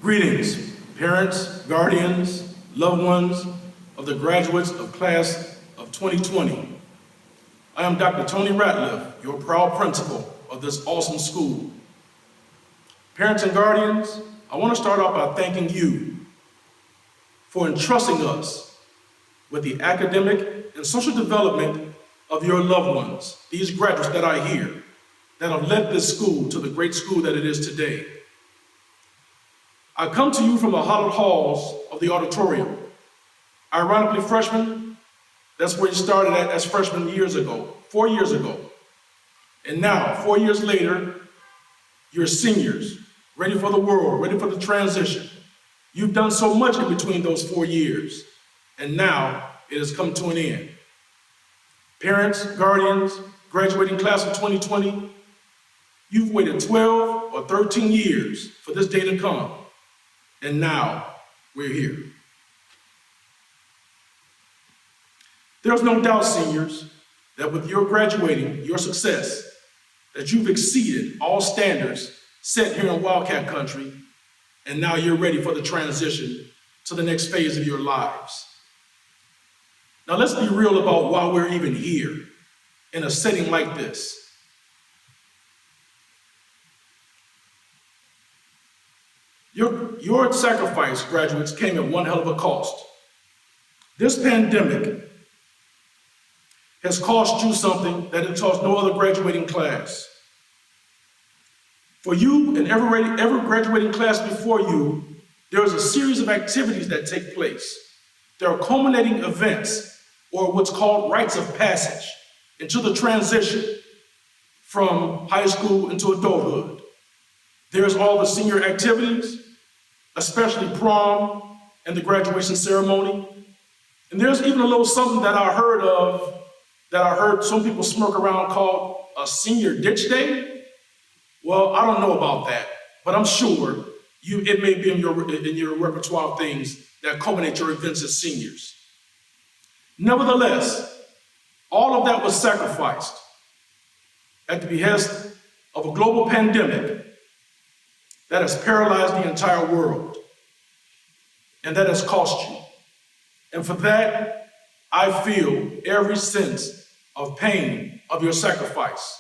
Greetings, parents, guardians, loved ones of the graduates of class of 2020. I am Dr. Tony Ratliff, your proud principal of this awesome school. Parents and guardians, I want to start off by thanking you for entrusting us with the academic and social development of your loved ones, these graduates that are here, that have led this school to the great school that it is today. I come to you from the hallowed halls of the auditorium. Ironically, freshmen, that's where you started at as freshmen years ago, 4 years ago. And now, 4 years later, you're seniors, ready for the world, ready for the transition. You've done so much in between those 4 years, and now it has come to an end. Parents, guardians, graduating class of 2020, you've waited 12 or 13 years for this day to come. And now we're here. There's no doubt, seniors, that with your graduating, your success, that you've exceeded all standards set here in Wildcat Country, and now you're ready for the transition to the next phase of your lives. Now let's be real about why we're even here in a setting like this. Your sacrifice, graduates, came at one hell of a cost. This pandemic has cost you something that it cost no other graduating class. For you and every graduating class before you, there is a series of activities that take place. There are culminating events, or what's called rites of passage, into the transition from high school into adulthood. There's all the senior activities, especially prom and the graduation ceremony. And there's even a little something that I heard some people smirk around called a senior ditch day. Well, I don't know about that, but I'm sure it may be in your repertoire of things that culminate your events as seniors. Nevertheless, all of that was sacrificed at the behest of a global pandemic that has paralyzed the entire world, and that has cost you. And for that, I feel every sense of pain of your sacrifice.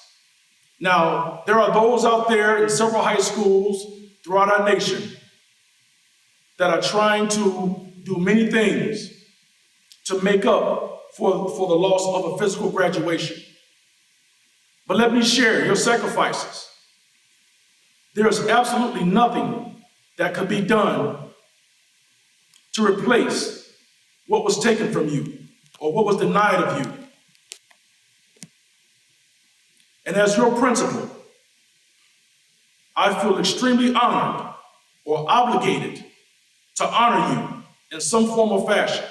Now, there are those out there in several high schools throughout our nation that are trying to do many things to make up for the loss of a physical graduation. But let me share your sacrifices. There is absolutely nothing that could be done to replace what was taken from you or what was denied of you. And as your principal, I feel extremely honored or obligated to honor you in some form or fashion.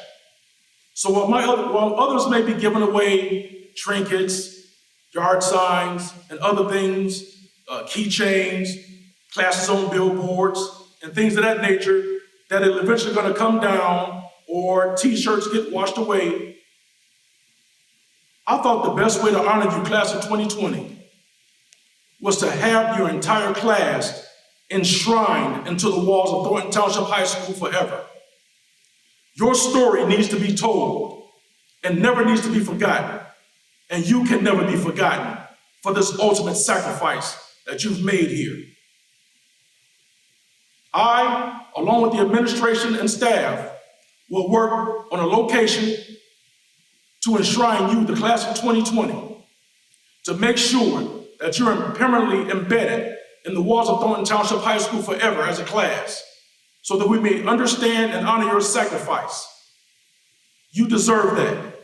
So while others may be giving away trinkets, yard signs, and other things, keychains, classes on billboards, and things of that nature that are eventually going to come down, or t-shirts get washed away, I thought the best way to honor you, class of 2020, was to have your entire class enshrined into the walls of Thornton Township High School forever. Your story needs to be told and never needs to be forgotten, and you can never be forgotten for this ultimate sacrifice that you've made here. I, along with the administration and staff, will work on a location to enshrine you, the class of 2020, to make sure that you're permanently embedded in the walls of Thornton Township High School forever as a class, so that we may understand and honor your sacrifice. You deserve that,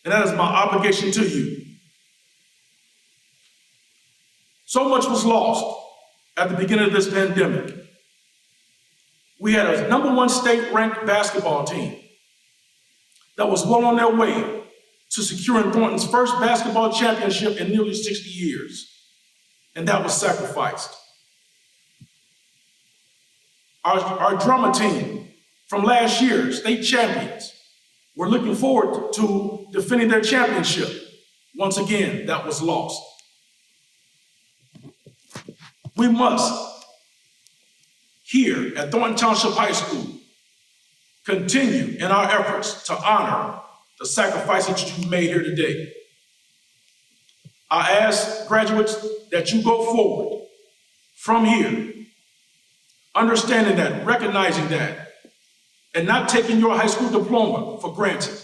and that is my obligation to you. So much was lost at the beginning of this pandemic. We had a #1 state-ranked basketball team that was well on their way to securing Thornton's first basketball championship in nearly 60 years, and that was sacrificed. Our drama team from last year, state champions, were looking forward to defending their championship. Once again, that was lost. We must here at Thornton Township High School continue in our efforts to honor the sacrifices that you've made here today. I ask graduates that you go forward from here, understanding that, recognizing that, and not taking your high school diploma for granted.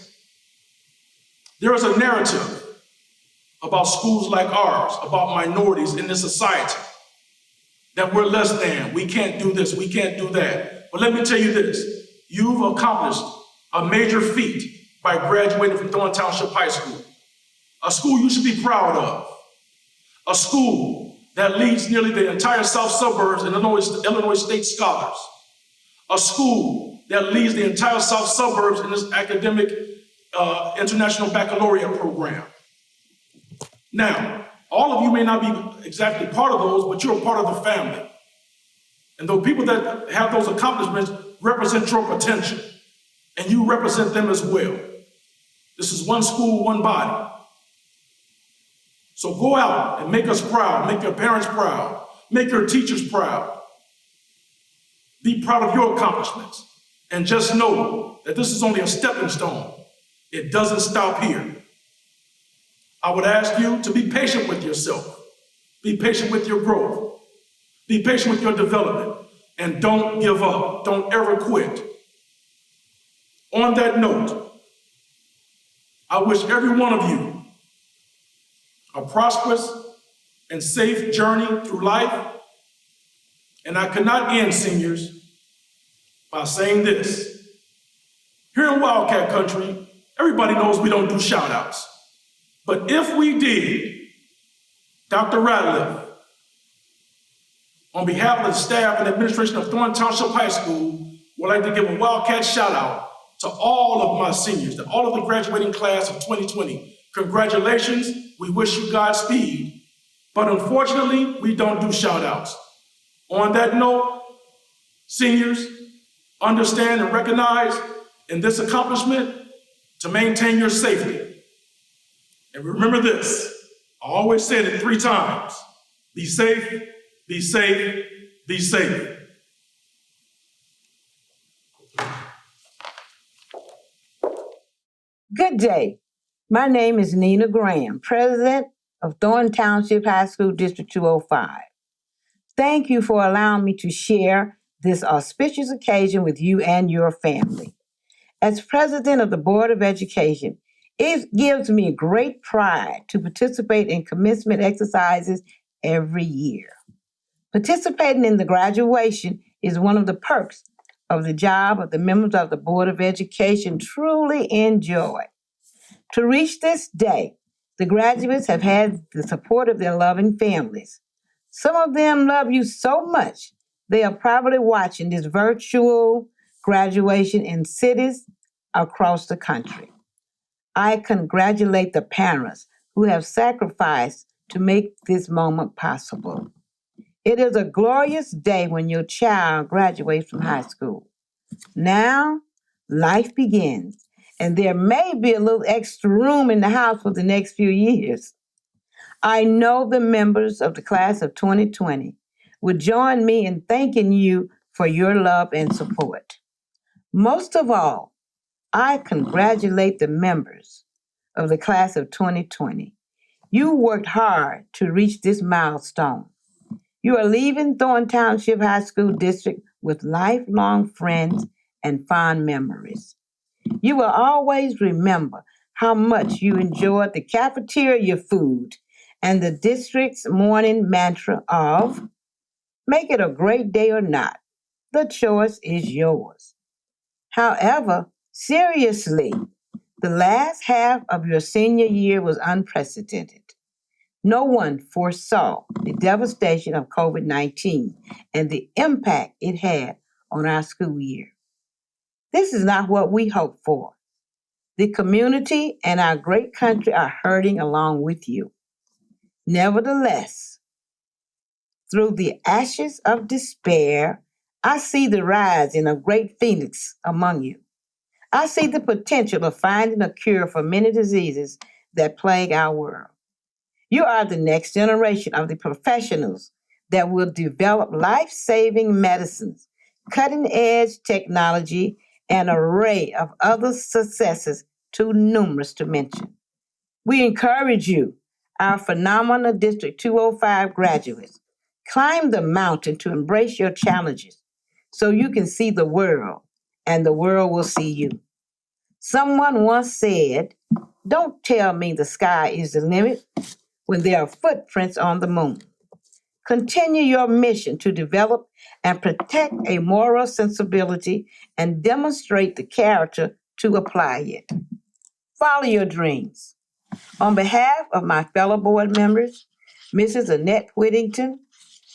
There is a narrative about schools like ours, about minorities in this society, that we're less than, we can't do this, we can't do that. But let me tell you this, you've accomplished a major feat by graduating from Thornton Township High School, a school you should be proud of, a school that leads nearly the entire south suburbs in Illinois State Scholars, a school that leads the entire south suburbs in this academic international baccalaureate program. Now, all of you may not be exactly part of those, but you're a part of the family. And the people that have those accomplishments represent your potential, and you represent them as well. This is one school, one body. So go out and make us proud, make your parents proud, make your teachers proud. Be proud of your accomplishments, and just know that this is only a stepping stone. It doesn't stop here. I would ask you to be patient with yourself. Be patient with your growth. Be patient with your development. And don't give up. Don't ever quit. On that note, I wish every one of you a prosperous and safe journey through life. And I cannot end, seniors, by saying this. Here in Wildcat Country, everybody knows we don't do shout-outs. But if we did, Dr. Ratliff, on behalf of the staff and administration of Thornton Township High School, would like to give a Wildcat shout-out to all of my seniors, to all of the graduating class of 2020. Congratulations, we wish you Godspeed, but unfortunately, we don't do shout-outs. On that note, seniors, understand and recognize in this accomplishment to maintain your safety. And remember this, I always said it 3 times, be safe, be safe, be safe. Good day. My name is Nina Graham, president of Thornton Township High School District 205. Thank you for allowing me to share this auspicious occasion with you and your family. As president of the Board of Education, it gives me great pride to participate in commencement exercises every year. Participating in the graduation is one of the perks of the job of the members of the Board of Education truly enjoy. To reach this day, the graduates have had the support of their loving families. Some of them love you so much, they are probably watching this virtual graduation in cities across the country. I congratulate the parents who have sacrificed to make this moment possible. It is a glorious day when your child graduates from high school. Now, life begins, and there may be a little extra room in the house for the next few years. I know the members of the class of 2020 would join me in thanking you for your love and support. Most of all, I congratulate the members of the class of 2020. You worked hard to reach this milestone. You are leaving Thornton Township High School District with lifelong friends and fond memories. You will always remember how much you enjoyed the cafeteria food and the district's morning mantra of, make it a great day or not, the choice is yours. However, seriously, the last half of your senior year was unprecedented. No one foresaw the devastation of COVID-19 and the impact it had on our school year. This is not what we hoped for. The community and our great country are hurting along with you. Nevertheless, through the ashes of despair, I see the rising of great phoenix among you. I see the potential of finding a cure for many diseases that plague our world. You are the next generation of the professionals that will develop life-saving medicines cutting-edge technology, and an array of other successes too numerous to mention. We encourage you, our phenomenal District 205 graduates, climb the mountain to embrace your challenges so you can see the world and the world will see you. Someone once said, "Don't tell me the sky is the limit when there are footprints on the moon." Continue your mission to develop and protect a moral sensibility and demonstrate the character to apply it. Follow your dreams. On behalf of my fellow board members, Mrs. Annette Whittington,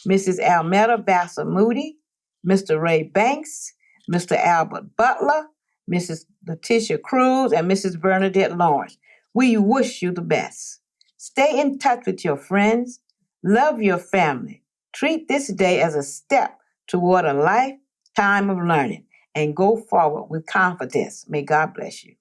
Mrs. Almeda Vassar Moody, Mr. Ray Banks, Mr. Albert Butler, Mrs. Letitia Cruz, and Mrs. Bernadette Lawrence, we wish you the best. Stay in touch with your friends, love your family, treat this day as a step toward a lifetime of learning, and go forward with confidence. May God bless you.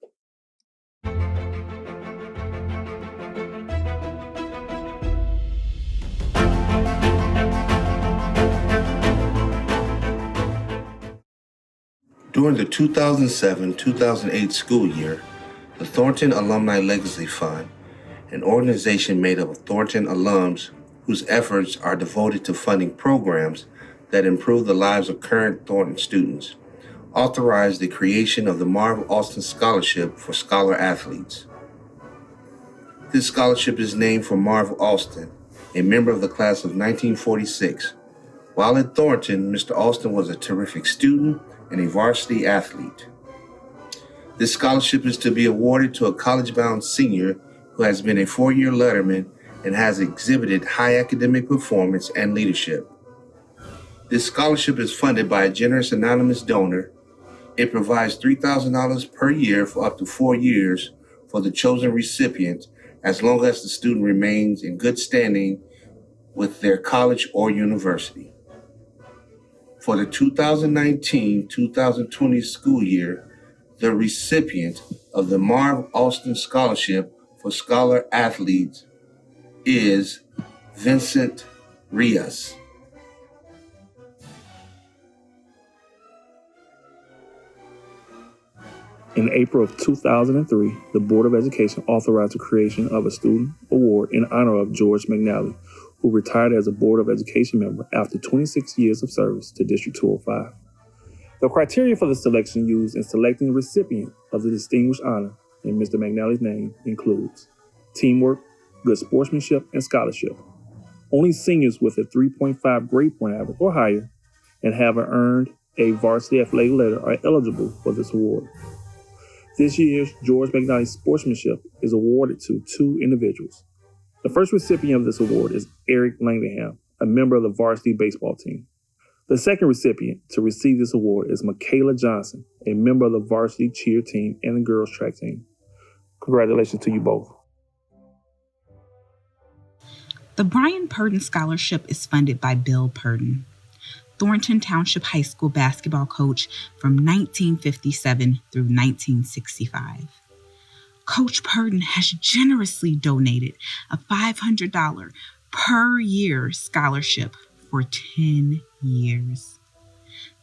During the 2007-2008 school year, the Thornton Alumni Legacy Fund, an organization made up of Thornton alums whose efforts are devoted to funding programs that improve the lives of current Thornton students, authorized the creation of the Marv Alston Scholarship for Scholar Athletes. This scholarship is named for Marv Alston, a member of the class of 1946. While at Thornton, Mr. Alston was a terrific student and a varsity athlete. This scholarship is to be awarded to a college-bound senior who has been a four-year letterman and has exhibited high academic performance and leadership. This scholarship is funded by a generous anonymous donor. It provides $3,000 per year for up to 4 years for the chosen recipient, as long as the student remains in good standing with their college or university. For the 2019-2020 school year, the recipient of the Marv Alston Scholarship for Scholar Athletes is Vincent Rios. In April of 2003, the Board of Education authorized the creation of a student award in honor of George McNally, who retired as a Board of Education member after 26 years of service to District 205. The criteria for the selection used in selecting the recipient of the distinguished honor in Mr. McNally's name includes teamwork, good sportsmanship, and scholarship. Only seniors with a 3.5 grade point average or higher and have earned a varsity athletic letter are eligible for this award. This year's George McNally Sportsmanship is awarded to two individuals. The first recipient of this award is Eric Langham, a member of the varsity baseball team. The second recipient to receive this award is Michaela Johnson, a member of the varsity cheer team and the girls track team. Congratulations to you both. The Brian Purdon Scholarship is funded by Bill Purdon, Thornton Township High School basketball coach from 1957 through 1965. Coach Purdon has generously donated a $500 per year scholarship for 10 years.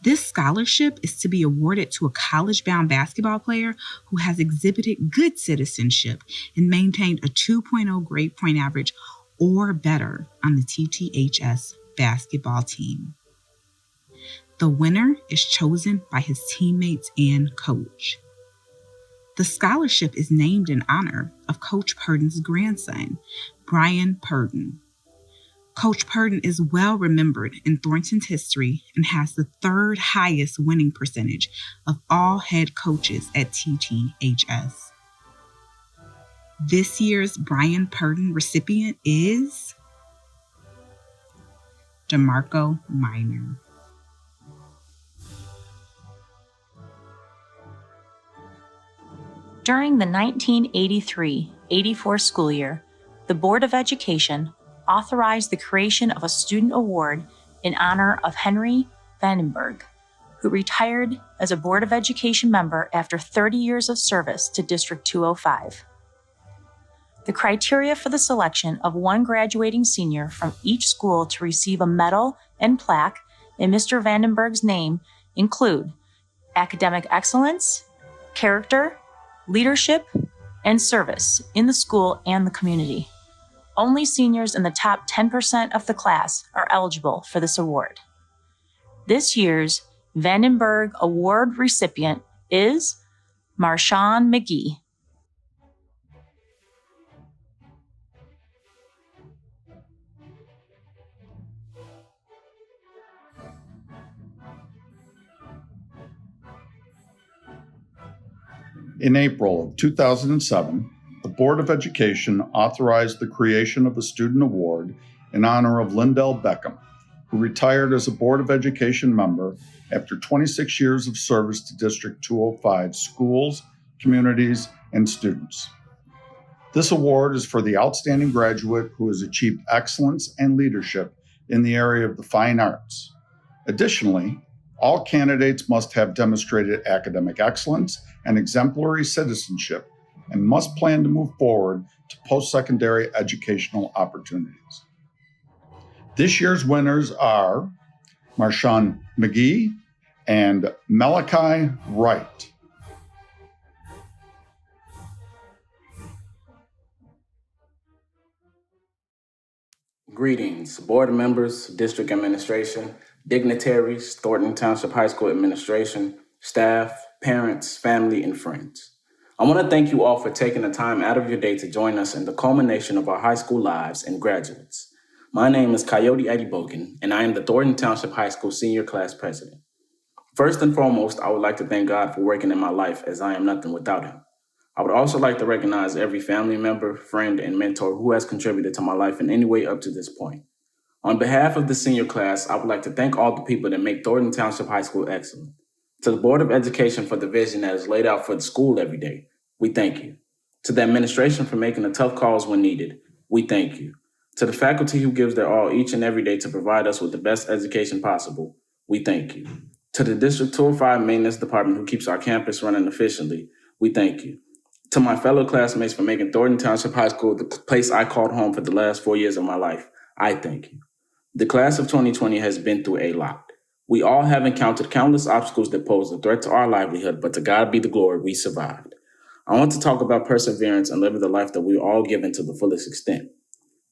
This scholarship is to be awarded to a college-bound basketball player who has exhibited good citizenship and maintained a 2.0 grade point average or better on the TTHS basketball team. The winner is chosen by his teammates and coach. The scholarship is named in honor of Coach Purdon's grandson, Brian Purdon. Coach Purdon is well remembered in Thornton's history and has the third highest winning percentage of all head coaches at TTHS. This year's Brian Purdon recipient is DeMarco Minor. During the 1983-84 school year, the Board of Education authorized the creation of a student award in honor of Henry Vandenberg, who retired as a Board of Education member after 30 years of service to District 205. The criteria for the selection of one graduating senior from each school to receive a medal and plaque in Mr. Vandenberg's name include academic excellence, character, leadership, and service in the school and the community. Only seniors in the top 10% of the class are eligible for this award. This year's Vandenberg Award recipient is Marshawn McGee. In April of 2007, the Board of Education authorized the creation of a student award in honor of Lindell Beckham, who retired as a Board of Education member after 26 years of service to District 205 schools, communities, and students. This award is for the outstanding graduate who has achieved excellence and leadership in the area of the fine arts. Additionally, all candidates must have demonstrated academic excellence and exemplary citizenship and must plan to move forward to post-secondary educational opportunities. This year's winners are Marshawn McGee and Malachi Wright. Greetings, board members, district administration, dignitaries, Thornton Township High School administration, staff, parents, family, and friends. I want to thank you all for taking the time out of your day to join us in the culmination of our high school lives and graduates. My name is Coyote Adibogan, and I am the Thornton Township High School Senior Class President. First and foremost, I would like to thank God for working in my life, as I am nothing without Him. I would also like to recognize every family member, friend, and mentor who has contributed to my life in any way up to this point. On behalf of the senior class, I would like to thank all the people that make Thornton Township High School excellent. To the Board of Education for the vision that is laid out for the school every day, we thank you. To the administration for making the tough calls when needed, we thank you. To the faculty who gives their all each and every day to provide us with the best education possible, we thank you. To the District 205 Maintenance Department who keeps our campus running efficiently, we thank you. To my fellow classmates for making Thornton Township High School the place I called home for the last 4 years of my life, I thank you. The class of 2020 has been through a lot. We all have encountered countless obstacles that pose a threat to our livelihood, but to God be the glory, we survived. I want to talk about perseverance and living the life that we're all given to the fullest extent.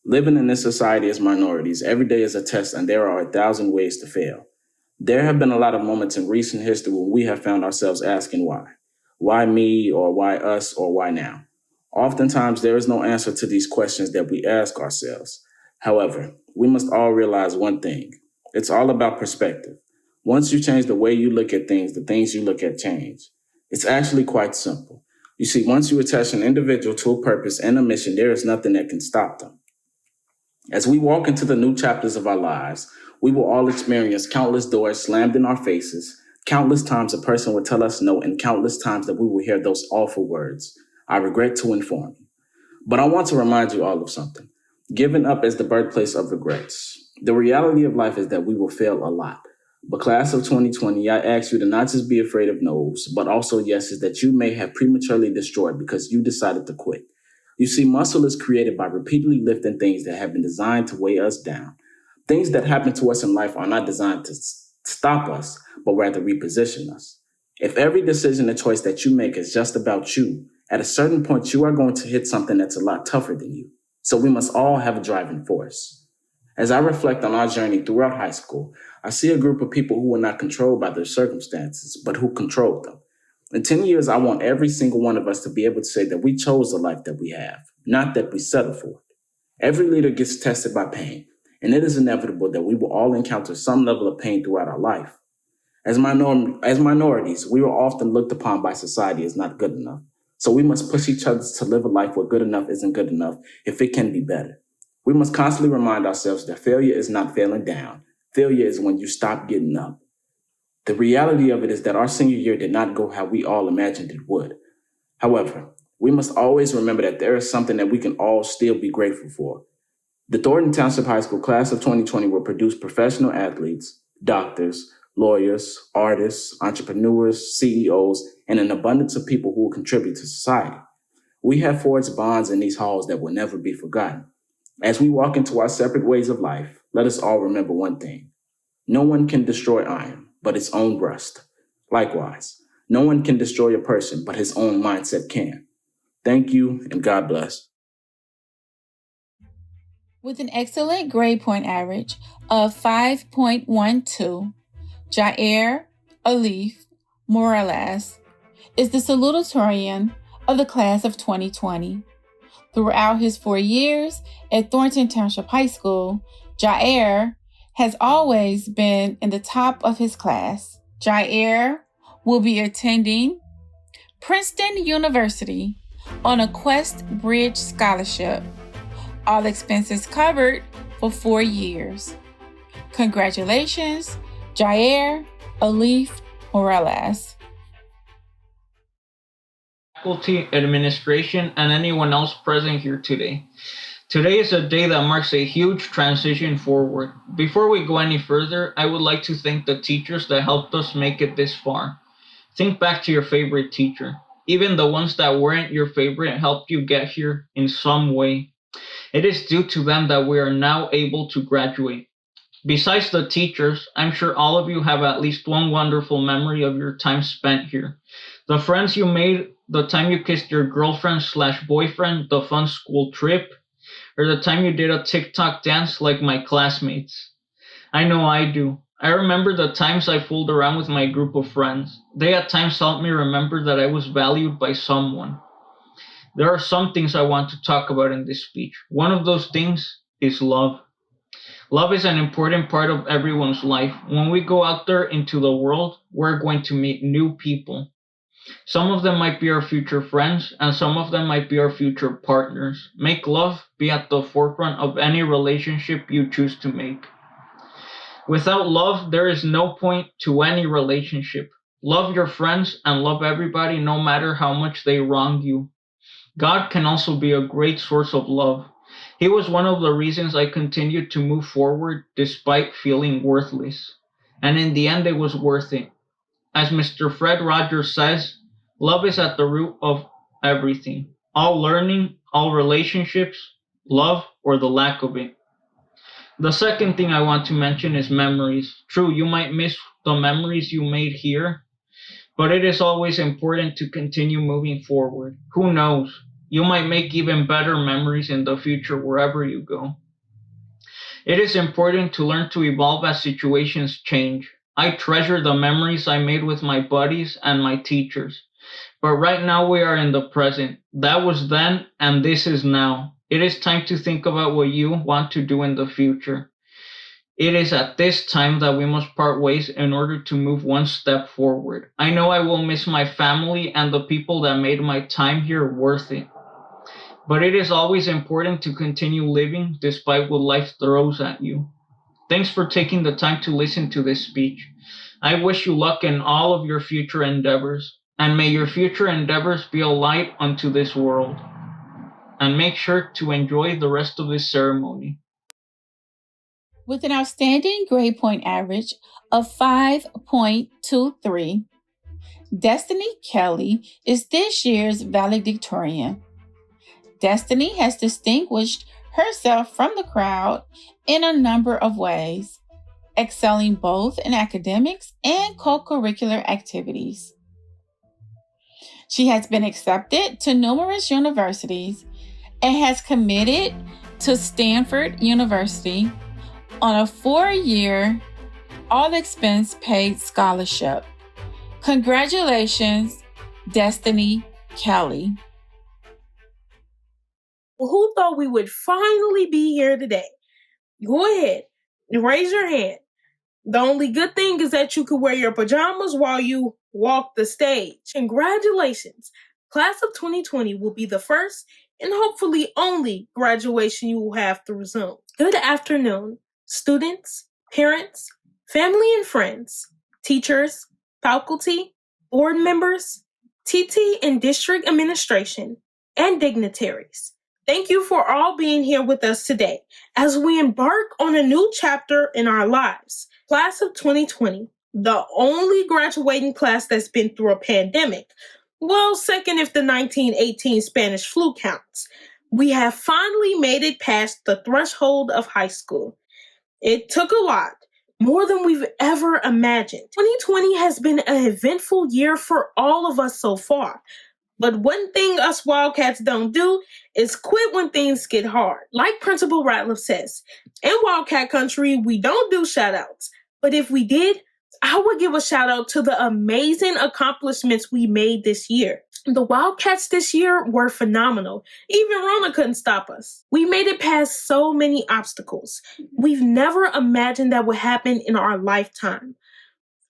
Living in this society as minorities, every day is a test and there are 1,000 ways to fail. There have been a lot of moments in recent history when we have found ourselves asking why. Why me, or why us, or why now? Oftentimes, there is no answer to these questions that we ask ourselves. However, we must all realize one thing. It's all about perspective. Once you change the way you look at things, the things you look at change. It's actually quite simple. You see, once you attach an individual to a purpose and a mission, there is nothing that can stop them. As we walk into the new chapters of our lives, we will all experience countless doors slammed in our faces, countless times a person will tell us no, and countless times that we will hear those awful words. I regret to inform you. But I want to remind you all of something. Giving up is the birthplace of regrets. The reality of life is that we will fail a lot. But class of 2020, I ask you to not just be afraid of no's, but also yeses that you may have prematurely destroyed because you decided to quit. You see, muscle is created by repeatedly lifting things that have been designed to weigh us down. Things that happen to us in life are not designed to stop us, but rather reposition us. If every decision and choice that you make is just about you, at a certain point you are going to hit something that's a lot tougher than you. So we must all have a driving force. As I reflect on our journey throughout high school, I see a group of people who were not controlled by their circumstances, but who controlled them. In 10 years, I want every single one of us to be able to say that we chose the life that we have, not that we settled for it. Every leader gets tested by pain, and it is inevitable that we will all encounter some level of pain throughout our life. As minorities, we are often looked upon by society as not good enough. So we must push each other to live a life where good enough isn't good enough if it can be better. We must constantly remind ourselves that failure is not failing down. Failure is when you stop getting up. The reality of it is that our senior year did not go how we all imagined it would. However, we must always remember that there is something that we can all still be grateful for. The Thornton Township High School class of 2020 will produce professional athletes, doctors, lawyers, artists, entrepreneurs, CEOs, and an abundance of people who will contribute to society. We have forged bonds in these halls that will never be forgotten. As we walk into our separate ways of life, let us all remember one thing. No one can destroy iron, but its own rust. Likewise, no one can destroy a person, but his own mindset can. Thank you, and God bless. With an excellent grade point average of 5.12, Jair Alif Morales is the salutatorian of the class of 2020. Throughout his 4 years at Thornton Township High School, Jair has always been in the top of his class. Jair will be attending Princeton University on a Quest Bridge scholarship, all expenses covered for 4 years. Congratulations, Jair Alif Morales. Faculty, administration, and anyone else present here today. Today is a day that marks a huge transition forward. Before we go any further, I would like to thank the teachers that helped us make it this far. Think back to your favorite teacher. Even the ones that weren't your favorite helped you get here in some way. It is due to them that we are now able to graduate. Besides the teachers, I'm sure all of you have at least one wonderful memory of your time spent here. The friends you made, the time you kissed your girlfriend/boyfriend, the fun school trip, or the time you did a TikTok dance like my classmates. I know I do. I remember the times I fooled around with my group of friends. They at times helped me remember that I was valued by someone. There are some things I want to talk about in this speech. One of those things is love. Love is an important part of everyone's life. When we go out there into the world, we're going to meet new people. Some of them might be our future friends, and some of them might be our future partners. Make love be at the forefront of any relationship you choose to make. Without love, there is no point to any relationship. Love your friends and love everybody no matter how much they wrong you. God can also be a great source of love. He was one of the reasons I continued to move forward despite feeling worthless. And in the end, it was worth it. As Mr. Fred Rogers says, love is at the root of everything. All learning, all relationships, love or the lack of it. The second thing I want to mention is memories. True, you might miss the memories you made here, but it is always important to continue moving forward. Who knows? You might make even better memories in the future wherever you go. It is important to learn to evolve as situations change. I treasure the memories I made with my buddies and my teachers. But right now we are in the present. That was then and this is now. It is time to think about what you want to do in the future. It is at this time that we must part ways in order to move one step forward. I know I will miss my family and the people that made my time here worth it. But it is always important to continue living despite what life throws at you. Thanks for taking the time to listen to this speech. I wish you luck in all of your future endeavors, and may your future endeavors be a light unto this world. And make sure to enjoy the rest of this ceremony. With an outstanding grade point average of 5.23, Destiny Kelly is this year's valedictorian. Destiny has distinguished herself from the crowd in a number of ways, excelling both in academics and co-curricular activities. She has been accepted to numerous universities and has committed to Stanford University on a 4-year, all-expense-paid scholarship. Congratulations, Destiny Kelly. Who thought we would finally be here today? Go ahead, raise your hand. The only good thing is that you can wear your pajamas while you walk the stage. Congratulations. Class of 2020 will be the first and hopefully only graduation you will have through Zoom. Good afternoon, students, parents, family and friends, teachers, faculty, board members, TT and district administration, and dignitaries. Thank you for all being here with us today as we embark on a new chapter in our lives. Class of 2020, the only graduating class that's been through a pandemic. Well, second if the 1918 Spanish flu counts. We have finally made it past the threshold of high school. It took a lot, more than we've ever imagined. 2020 has been an eventful year for all of us so far. But one thing us Wildcats don't do is quit when things get hard. Like Principal Ratliff says, in Wildcat Country, we don't do shout-outs. But if we did, I would give a shout-out to the amazing accomplishments we made this year. The Wildcats this year were phenomenal. Even Rona couldn't stop us. We made it past so many obstacles. We've never imagined that would happen in our lifetime.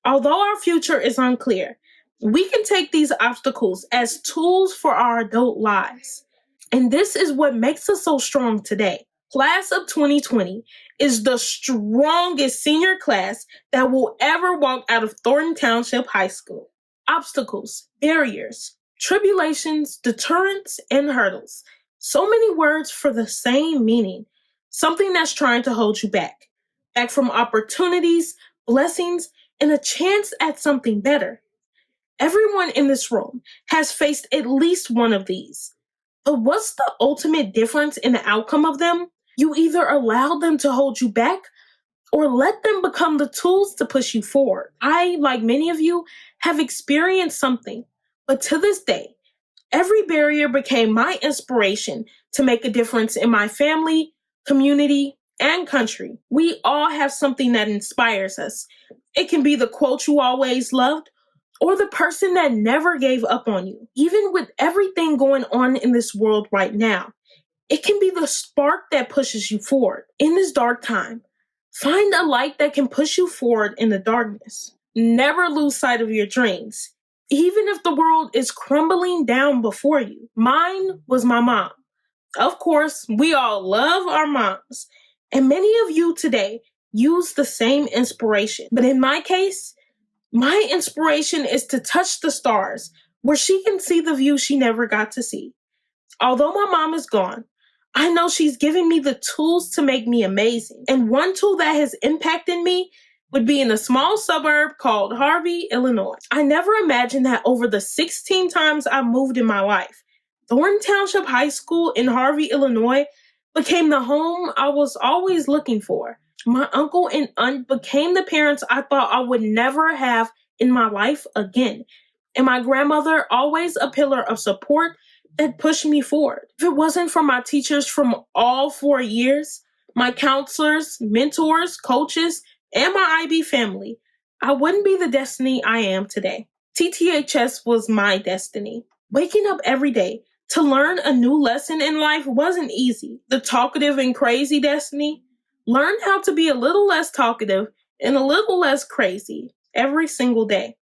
Although our future is unclear, we can take these obstacles as tools for our adult lives. And this is what makes us so strong today. Class of 2020 is the strongest senior class that will ever walk out of Thornton Township High School. Obstacles, barriers, tribulations, deterrents, and hurdles. So many words for the same meaning. Something that's trying to hold you back. Back from opportunities, blessings, and a chance at something better. Everyone in this room has faced at least one of these. But what's the ultimate difference in the outcome of them? You either allow them to hold you back or let them become the tools to push you forward. I, like many of you, have experienced something. But to this day, every barrier became my inspiration to make a difference in my family, community, and country. We all have something that inspires us. It can be the quote you always loved, or the person that never gave up on you. Even with everything going on in this world right now, it can be the spark that pushes you forward. In this dark time, find a light that can push you forward in the darkness. Never lose sight of your dreams, even if the world is crumbling down before you. Mine was my mom. Of course, we all love our moms, and many of you today use the same inspiration. But in my case, my inspiration is to touch the stars where she can see the view she never got to see. Although my mom is gone, I know she's given me the tools to make me amazing. And one tool that has impacted me would be in a small suburb called Harvey, Illinois. I never imagined that over the 16 times I moved in my life, Thornton Township High School in Harvey, Illinois became the home I was always looking for. My uncle and aunt became the parents I thought I would never have in my life again. And my grandmother, always a pillar of support that pushed me forward. If it wasn't for my teachers from all 4 years, my counselors, mentors, coaches, and my IB family, I wouldn't be the destiny I am today. TTHS was my destiny. Waking up every day to learn a new lesson in life wasn't easy. The talkative and crazy destiny learned how to be a little less talkative and a little less crazy every single day.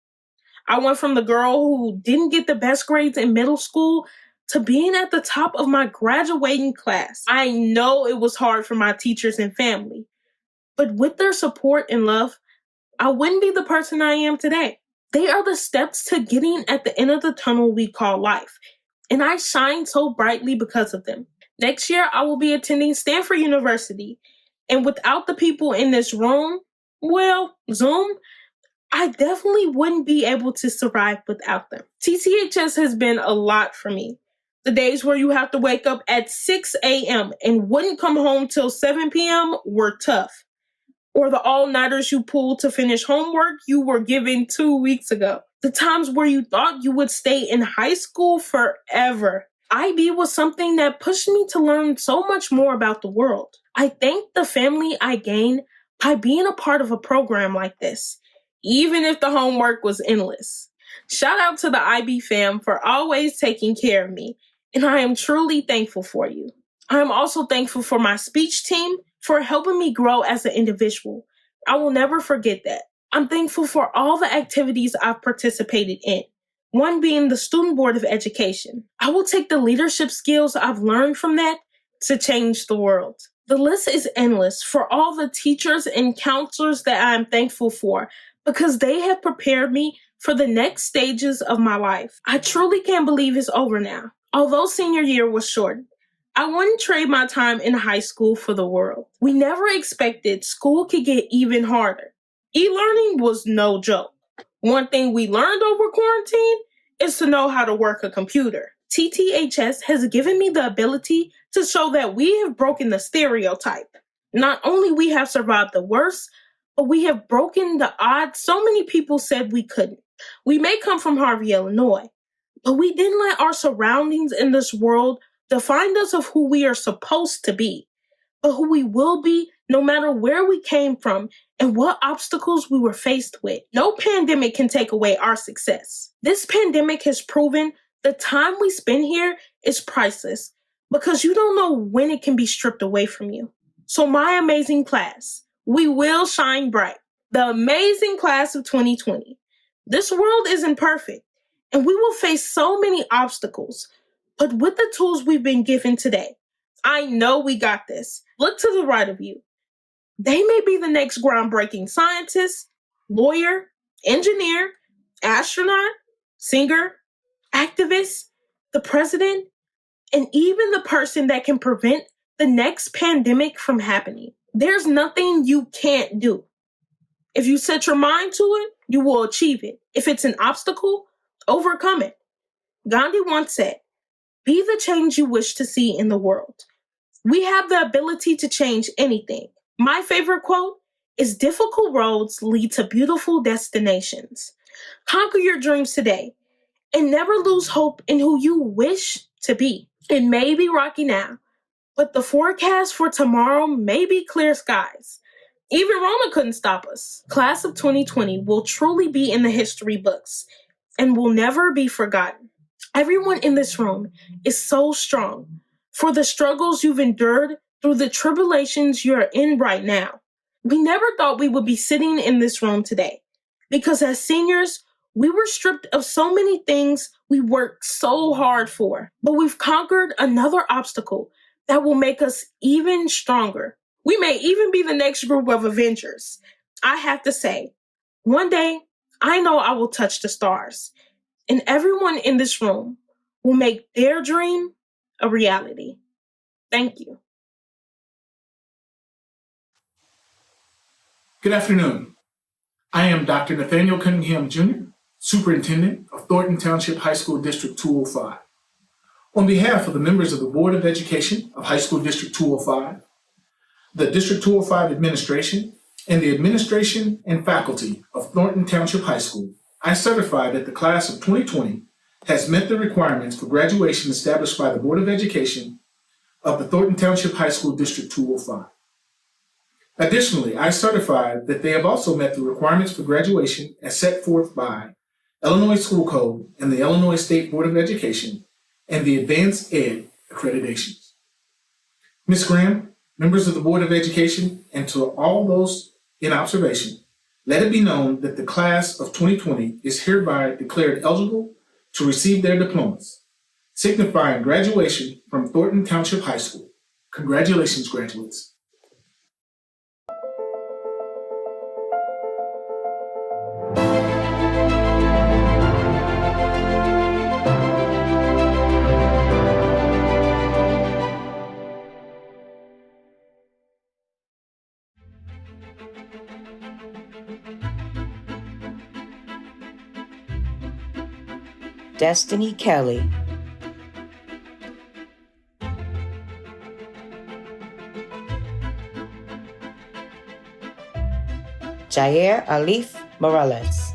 I went from the girl who didn't get the best grades in middle school to being at the top of my graduating class. I know it was hard for my teachers and family, but with their support and love, I wouldn't be the person I am today. They are the steps to getting at the end of the tunnel we call life, and I shine so brightly because of them. Next year, I will be attending Stanford University, and without the people in this room, well, Zoom, I definitely wouldn't be able to survive without them. TTHS has been a lot for me. The days where you have to wake up at 6 a.m. and wouldn't come home till 7 p.m. were tough. Or the all-nighters you pulled to finish homework you were given 2 weeks ago. The times where you thought you would stay in high school forever. IB was something that pushed me to learn so much more about the world. I thank the family I gained by being a part of a program like this, even if the homework was endless. Shout out to the IB fam for always taking care of me, and I am truly thankful for you. I am also thankful for my speech team for helping me grow as an individual. I will never forget that. I'm thankful for all the activities I've participated in, one being the Student Board of Education. I will take the leadership skills I've learned from that to change the world. The list is endless for all the teachers and counselors that I am thankful for because they have prepared me for the next stages of my life. I truly can't believe it's over now. Although senior year was short, I wouldn't trade my time in high school for the world. We never expected school could get even harder. E-learning was no joke. One thing we learned over quarantine is to know how to work a computer. TTHS has given me the ability to show that we have broken the stereotype. Not only we have survived the worst, but we have broken the odds so many people said we couldn't. We may come from Harvey, Illinois, but we didn't let our surroundings in this world define us of who we are supposed to be, but who we will be no matter where we came from and what obstacles we were faced with. No pandemic can take away our success. This pandemic has proven the time we spend here is priceless because you don't know when it can be stripped away from you. So my amazing class, we will shine bright. The amazing class of 2020. This world isn't perfect, and we will face so many obstacles, but with the tools we've been given today, I know we got this. Look to the right of you. They may be the next groundbreaking scientist, lawyer, engineer, astronaut, singer, activist, the president, and even the person that can prevent the next pandemic from happening. There's nothing you can't do. If you set your mind to it, you will achieve it. If it's an obstacle, overcome it. Gandhi once said, "Be the change you wish to see in the world." We have the ability to change anything. My favorite quote is, "Difficult roads lead to beautiful destinations." Conquer your dreams today and never lose hope in who you wish to be. It may be rocky now, but the forecast for tomorrow may be clear skies. Even Rona couldn't stop us. Class of 2020 will truly be in the history books and will never be forgotten. Everyone in this room is so strong for the struggles you've endured through the tribulations you're in right now. We never thought we would be sitting in this room today because as seniors, we were stripped of so many things we worked so hard for, but we've conquered another obstacle that will make us even stronger. We may even be the next group of Avengers. I have to say, one day, I know I will touch the stars, and everyone in this room will make their dream a reality. Thank you. Good afternoon. I am Dr. Nathaniel Cunningham Jr., Superintendent of Thornton Township High School District 205. On behalf of the members of the Board of Education of High School District 205, the District 205 administration, and the administration and faculty of Thornton Township High School, I certify that the class of 2020 has met the requirements for graduation established by the Board of Education of the Thornton Township High School District 205. Additionally, I certify that they have also met the requirements for graduation as set forth by Illinois School Code and the Illinois State Board of Education and the Advanced Ed accreditations. Ms. Graham, members of the Board of Education, and to all those in observation, let it be known that the class of 2020 is hereby declared eligible to receive their diplomas, signifying graduation from Thornton Township High School. Congratulations, graduates. Destiny Kelly, Jair Alif Morales,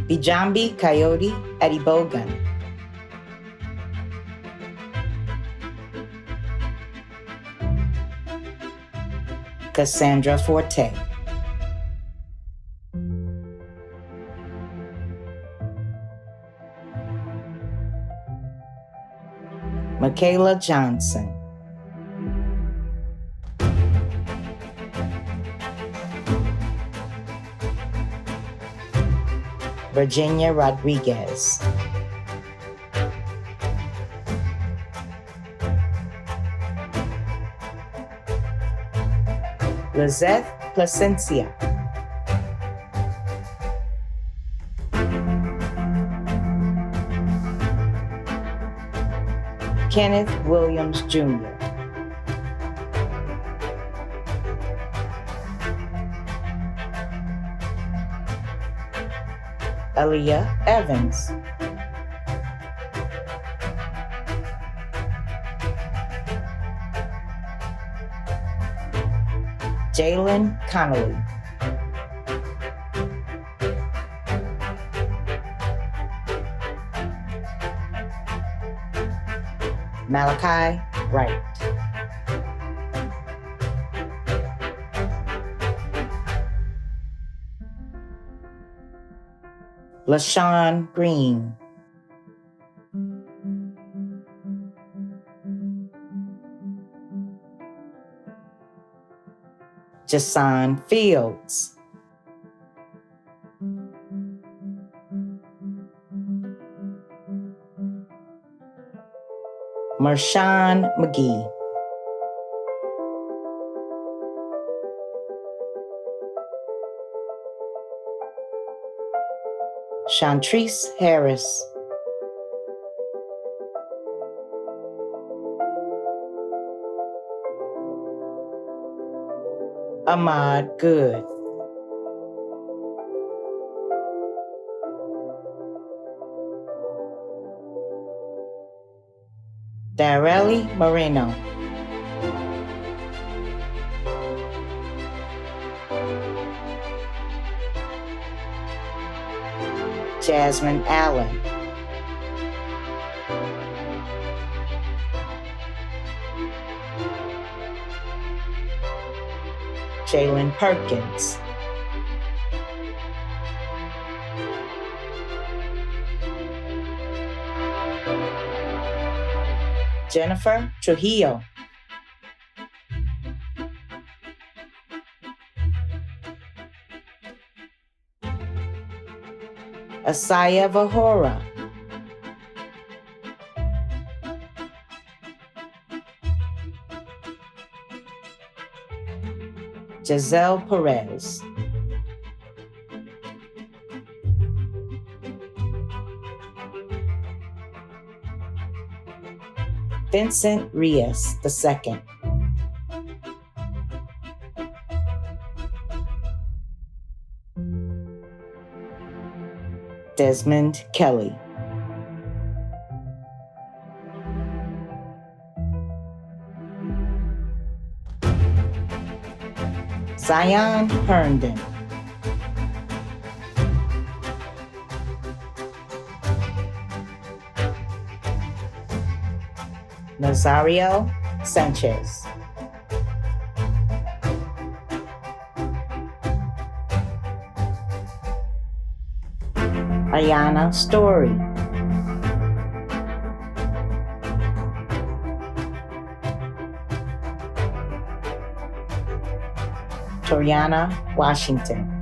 Bijambi Coyote Adibogan, Cassandra Forte, Michaela Johnson, Virginia Rodriguez, Lizeth Placencia, Kenneth Williams Jr., Aaliyah Evans, Jalen Connolly. Malachi Wright. LaShawn Green. Jason Fields. Marshawn McGee. Shantrice Harris. Ahmad Good. Darrelly Moreno. Jasmine Allen. Jalen Perkins. Jennifer Trujillo. Asaya Vahora. Giselle Perez. Vincent Rios II. Desmond Kelly. Zion Herndon. Nazario Sanchez. Ayana Story. Toriana Washington.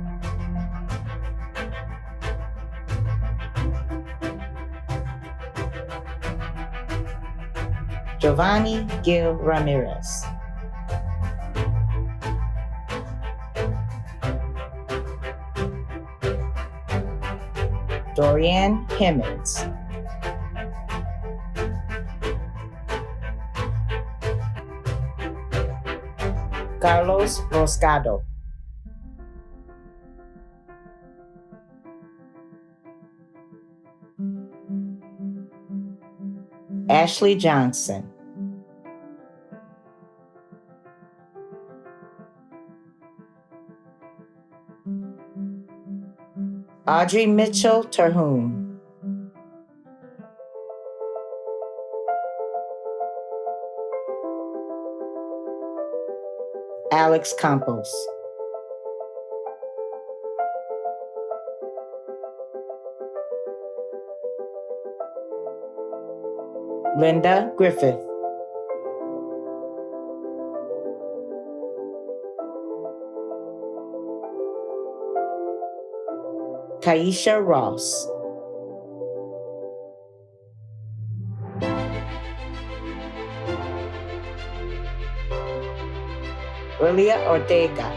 Giovanni Gil Ramirez. Dorian Hemmings. Carlos Roscado. Ashley Johnson. Audrey Mitchell Terhune. Alex Campos. Linda Griffith. Kaisha Ross. Lilia Ortega.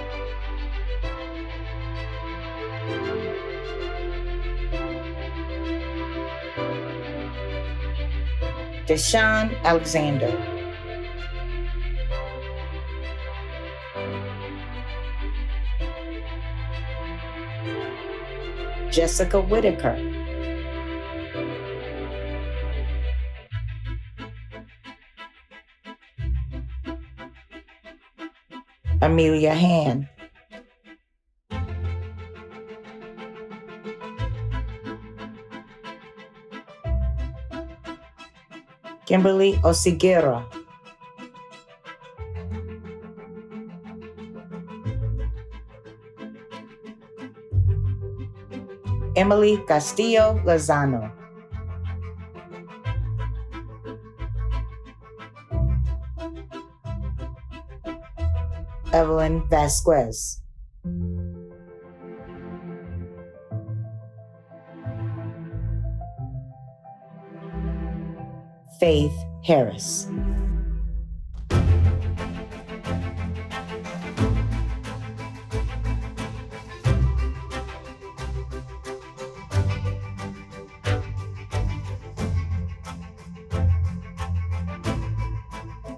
Deshaun Alexander. Jessica Whitaker. Amelia Han. Kimberly Osigera. Emily Castillo Lozano. Evelyn Vasquez. Faith Harris.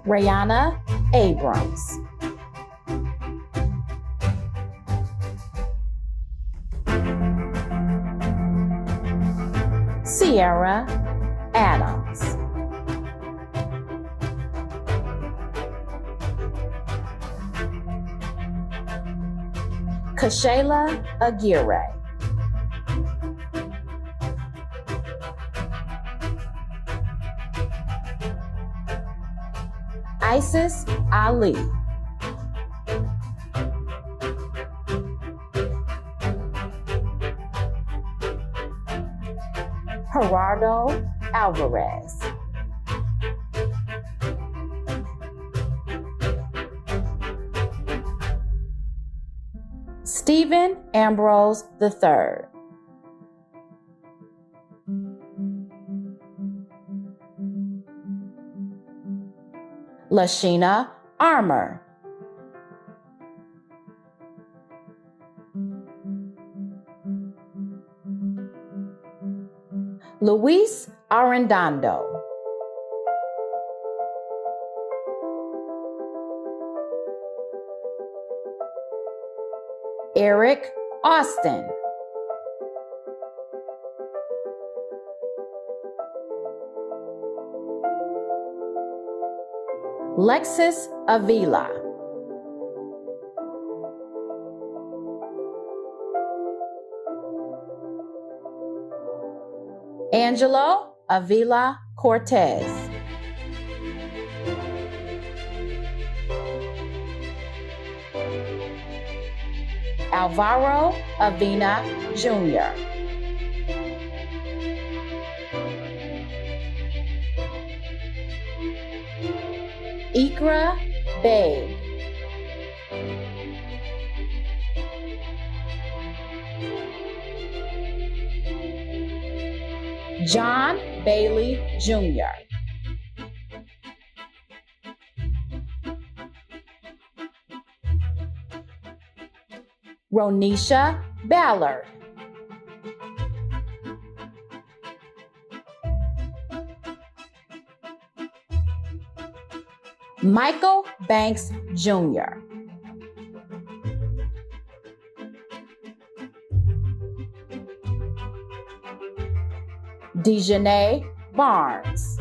Rayana Abrams. Sierra Adams. Kashayla Aguirre. Isis Ali. Gerardo Alvarez. Stephen Ambrose III. Lashina Armour. Luis Arredondo. Eric Austin. Lexis Avila. Angelo Avila Cortez. Alvaro Avina Jr. Ikra Beg. John Bailey Jr. Ronisha Ballard. Michael Banks Jr. Dejanay Barnes.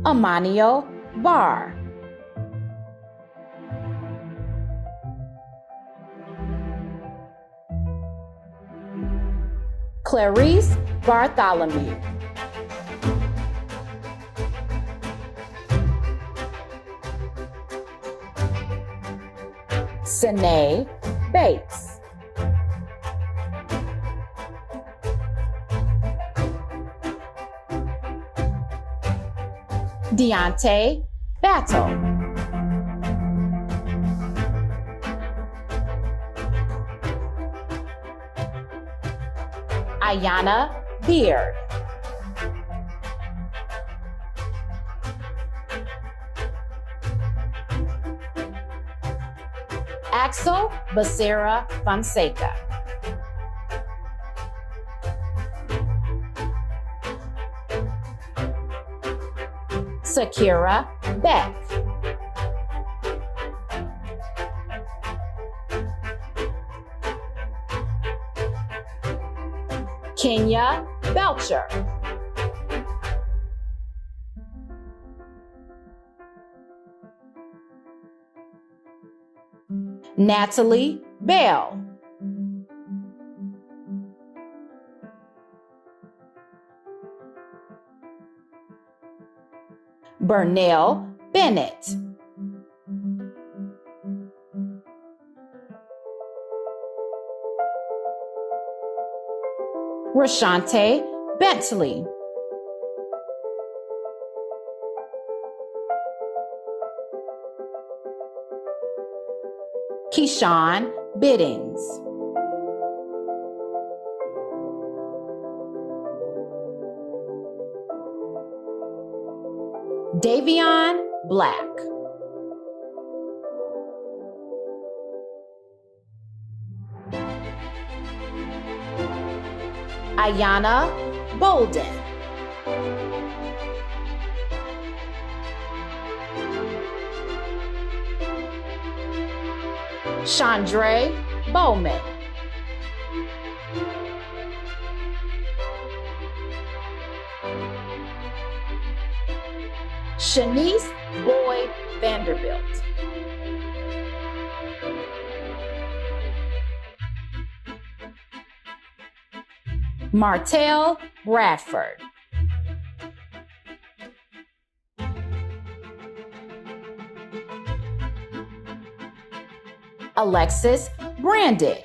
Amanio Barr. Clarice Bartholomew. Sine Bates. Deontay Battle. Ayana Beard. Axel Becerra Fonseca. Sakira Beck. Kenya Belcher. Natalie Bell. Burnell Bennett. Rashante Bentley. Keyshawn Biddings. Davion Black. Ayana Bolden. Chandre Bowman. Shanice Boyd Vanderbilt. Martell Bradford. Alexis Brandick.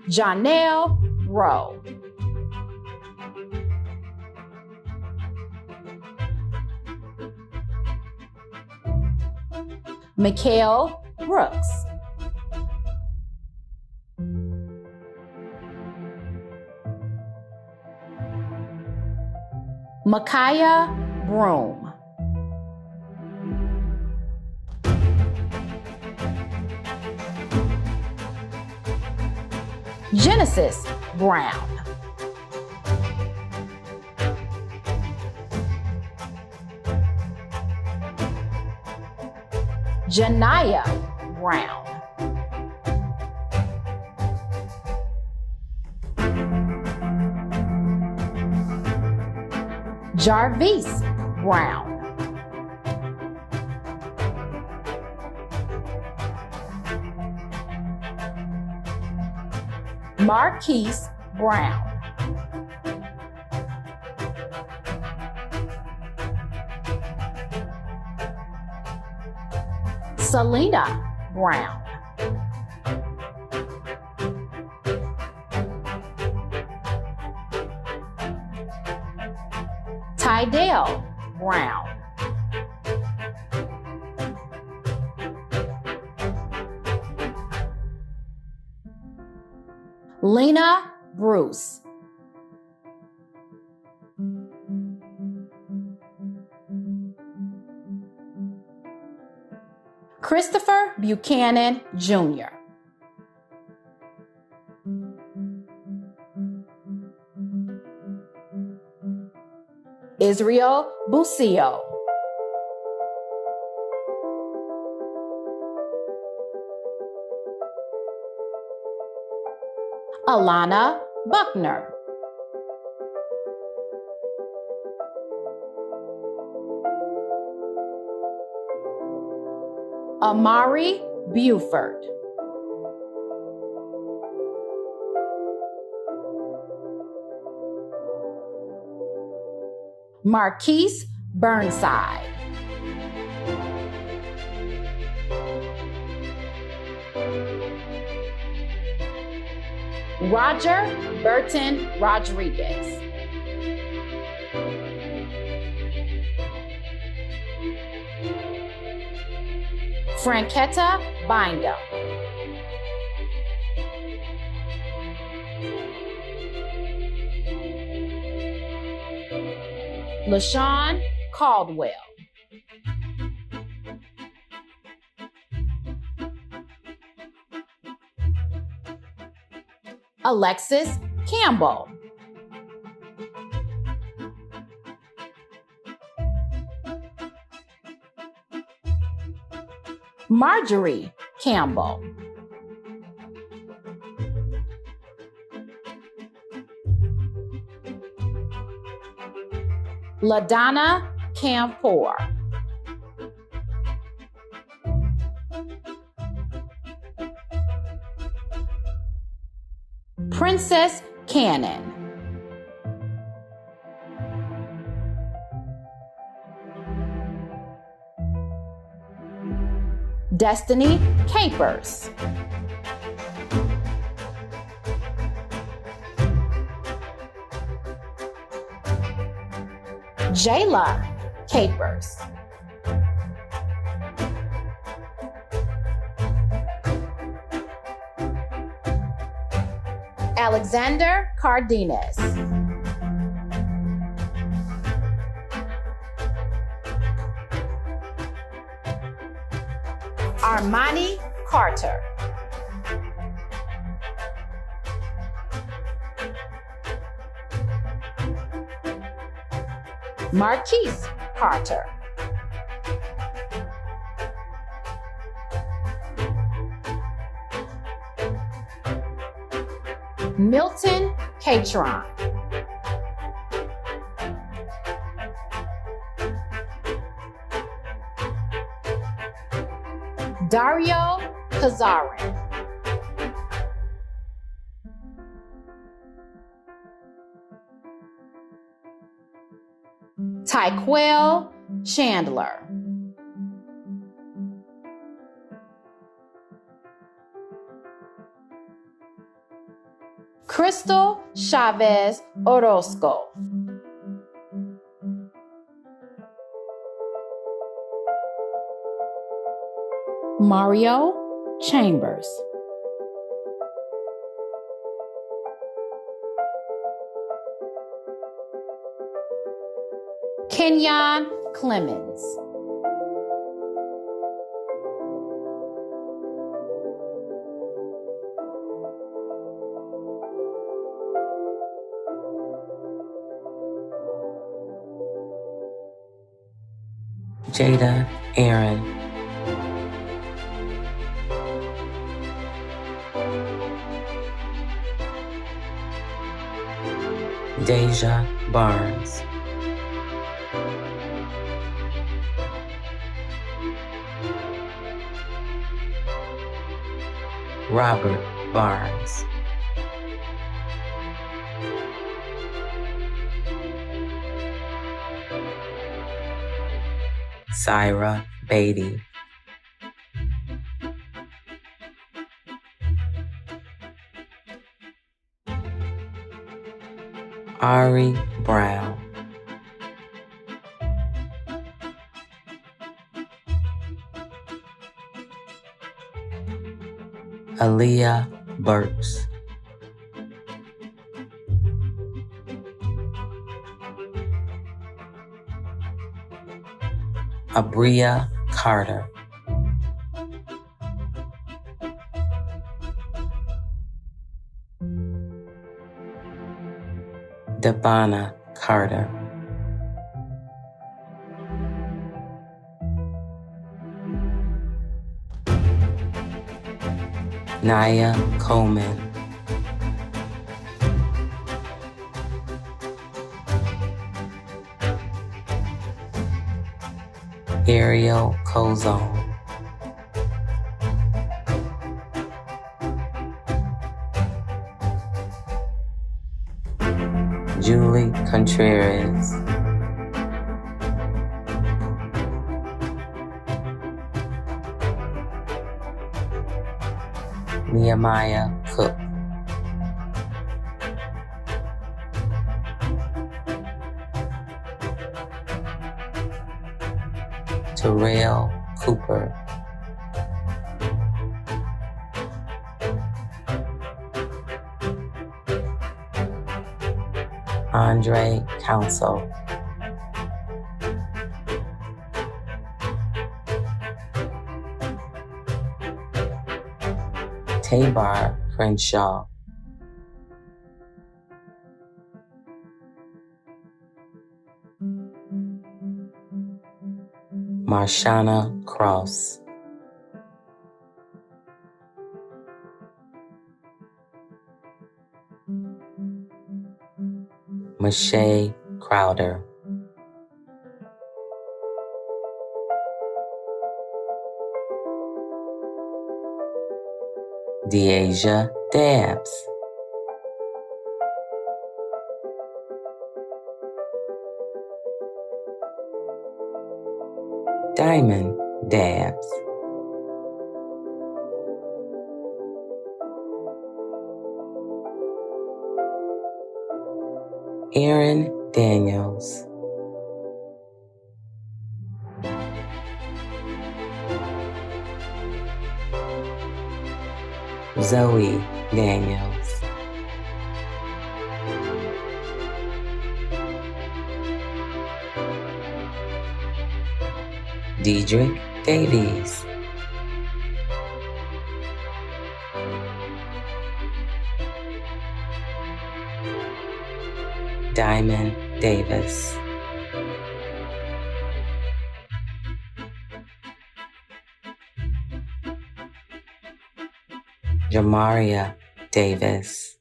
Janelle Rowe. Mikhail Brooks. Micaiah Broom. Genesis Brown. Janiyah Brown. Jarvis Brown. Marquise Brown. Selena Brown. Tydale Brown. Lena Bruce. Christopher Buchanan Jr. Israel Busio. Alana Buckner. Amari Buford. Marquise Burnside. Roger Burton Rodriguez. Franquetta Binder. LaShawn Caldwell. Alexis Campbell. Marjorie Campbell. LaDonna Campour. Princess Cannon. Destiny Capers. Jayla Capers. Alexander Cardenas. Armani Carter. Marquise Carter. Milton Catron. Dario Kazarin. Tyquel Chandler. Crystal Chavez Orozco. Mario Chambers. Kenyon Clemens. Jada Aaron. Deja Barnes. Robert Barnes. Syra Beatty. Ari Brown. Aaliyah Burks. Abria Carter. Devonna Carter. Naya Coleman. Ariel Cozone. Julie Contreras. Nehemiah Cook. Terrell Cooper. Andre Council. Tabar Crenshaw. Marshana Cross. Mache Crowder. Deasia Dabbs. Diamond Dabbs. Aaron Daniels. Zoe Daniels. Dedrick Davies. Diamond Davis. Jamaria Davis.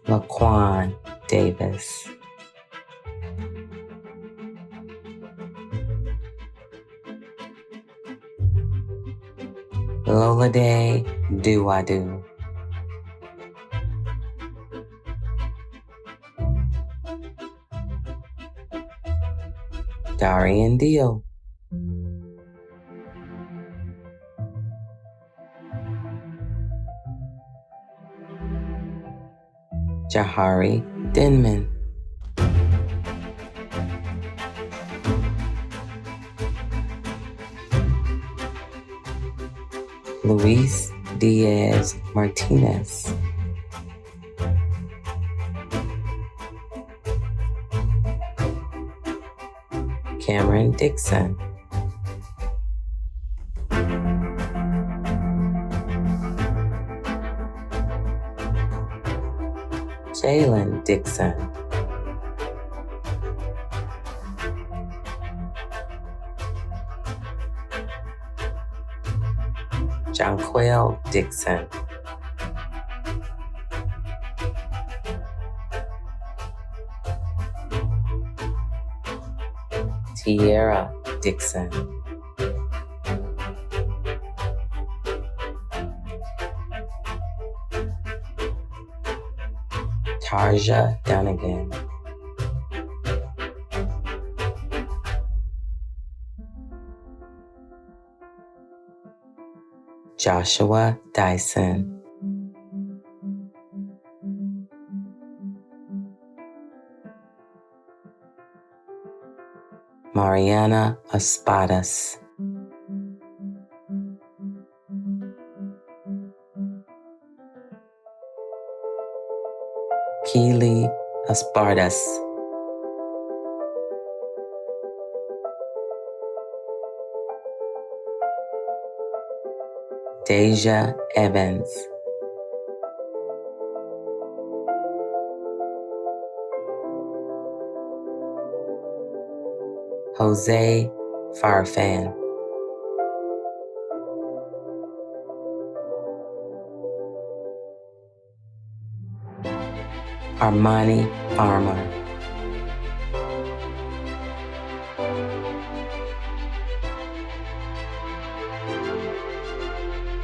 Laquan Davis. Lolade Duadu. Darian Deal. Jahari Denman. Luis Diaz Martinez. Cameron Dixon. Jalen Dixon. Jonquel Dixon. Tierra Dixon. Tarja Dunnigan. Joshua Dyson. Mariana Espadas. Keely Espardas. Deja Evans. Jose Farfan. Armani Farmer.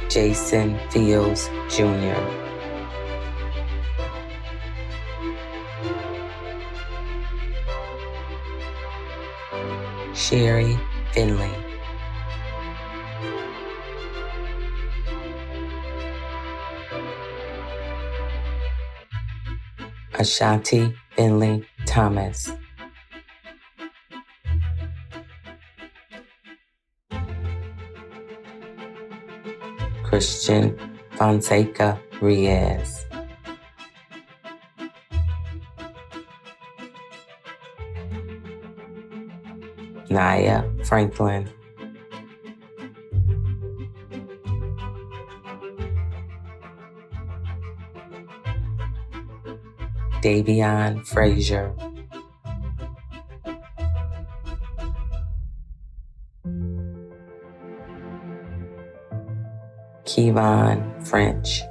Jason Fields Jr. Sherry Finley. Ashanti Finley Thomas. Christian Fonseca Riaz. Naya Franklin. Davion Frazier. Kevon French.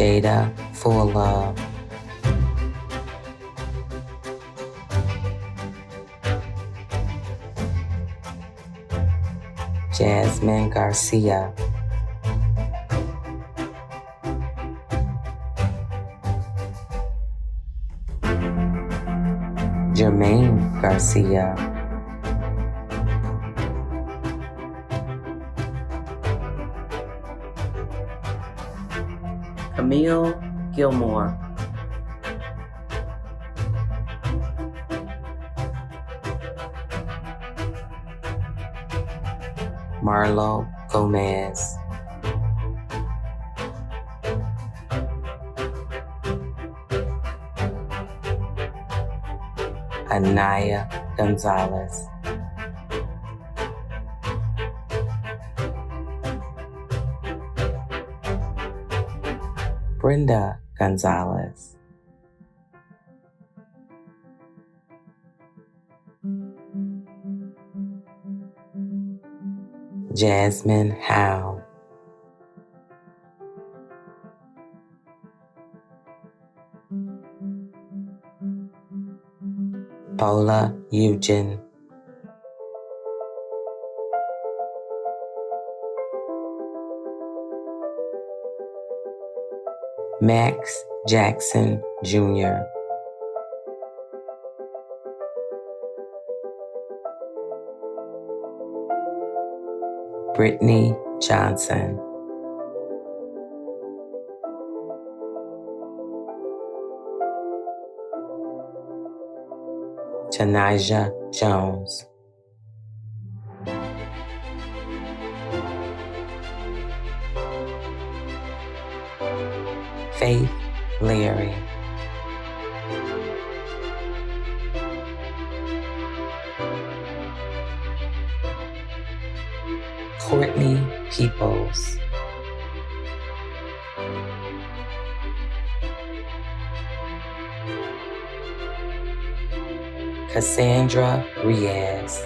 Jada Full Love, Jasmine Garcia, Jermaine Garcia, Camille Gilmore, Marlo Gomez, Anaya Gonzalez, Brenda Gonzalez, Jasmine Howe, Paula Eugen, Max Jackson Jr., Brittany Johnson, Tanija Jones, Faith Leary, Courtney Peoples, Cassandra Riaz,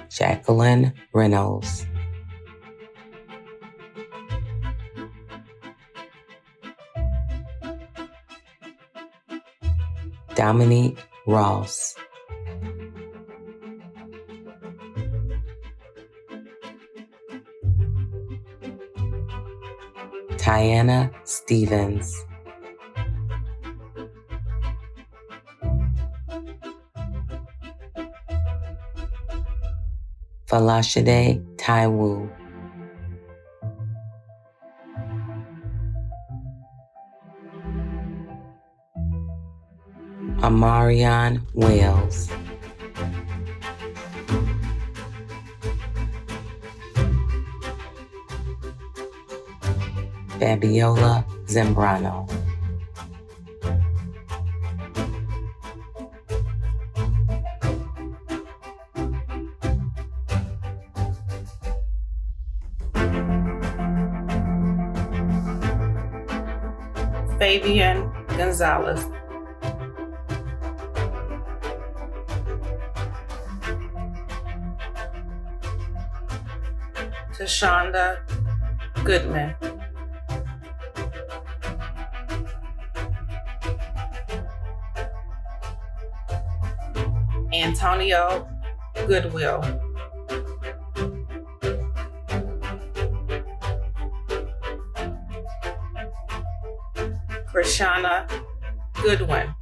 Jacqueline Reynolds, Dominique Ross, Tiana Stevens, Falashade Taiwu, Amarion Wales, Fabiola Zambrano, Fabian Gonzalez, Tashonda Goodman, Antonio Goodwill, Krishana Goodwin,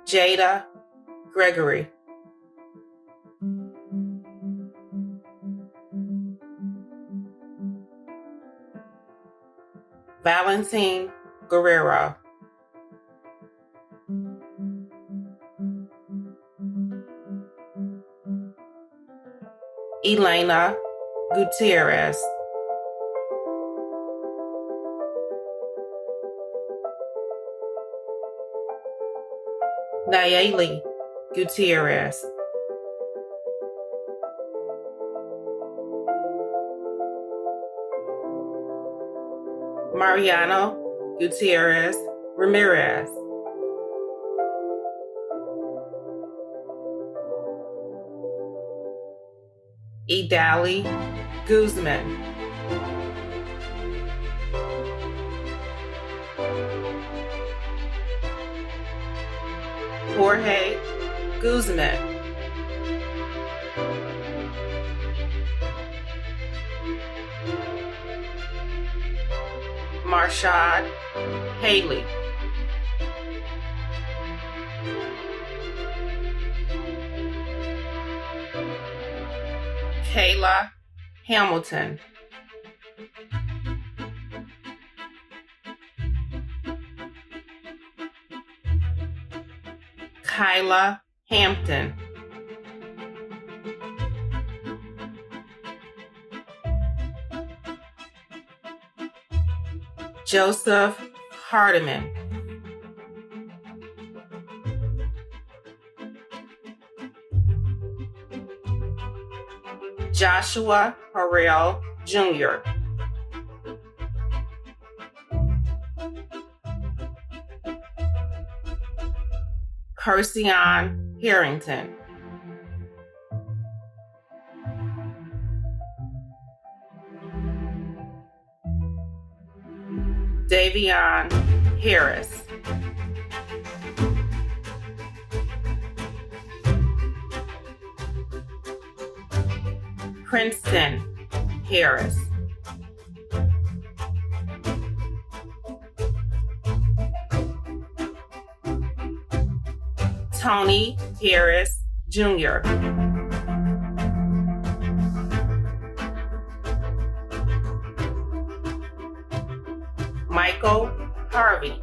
Jada Gregory, Valentine Guerrero, Elena Gutierrez, Nayeli Gutierrez, Mariano Gutierrez, Ramirez, Idali Guzman, Jorge Guzman, Marshad Haley, Kayla Hamilton, Kyla Hampton, Joseph Hardiman, Joshua Harrell Jr., Percion Harrington, Davion Harris, Princeton Harris, Tony Harris Jr., Michael Harvey,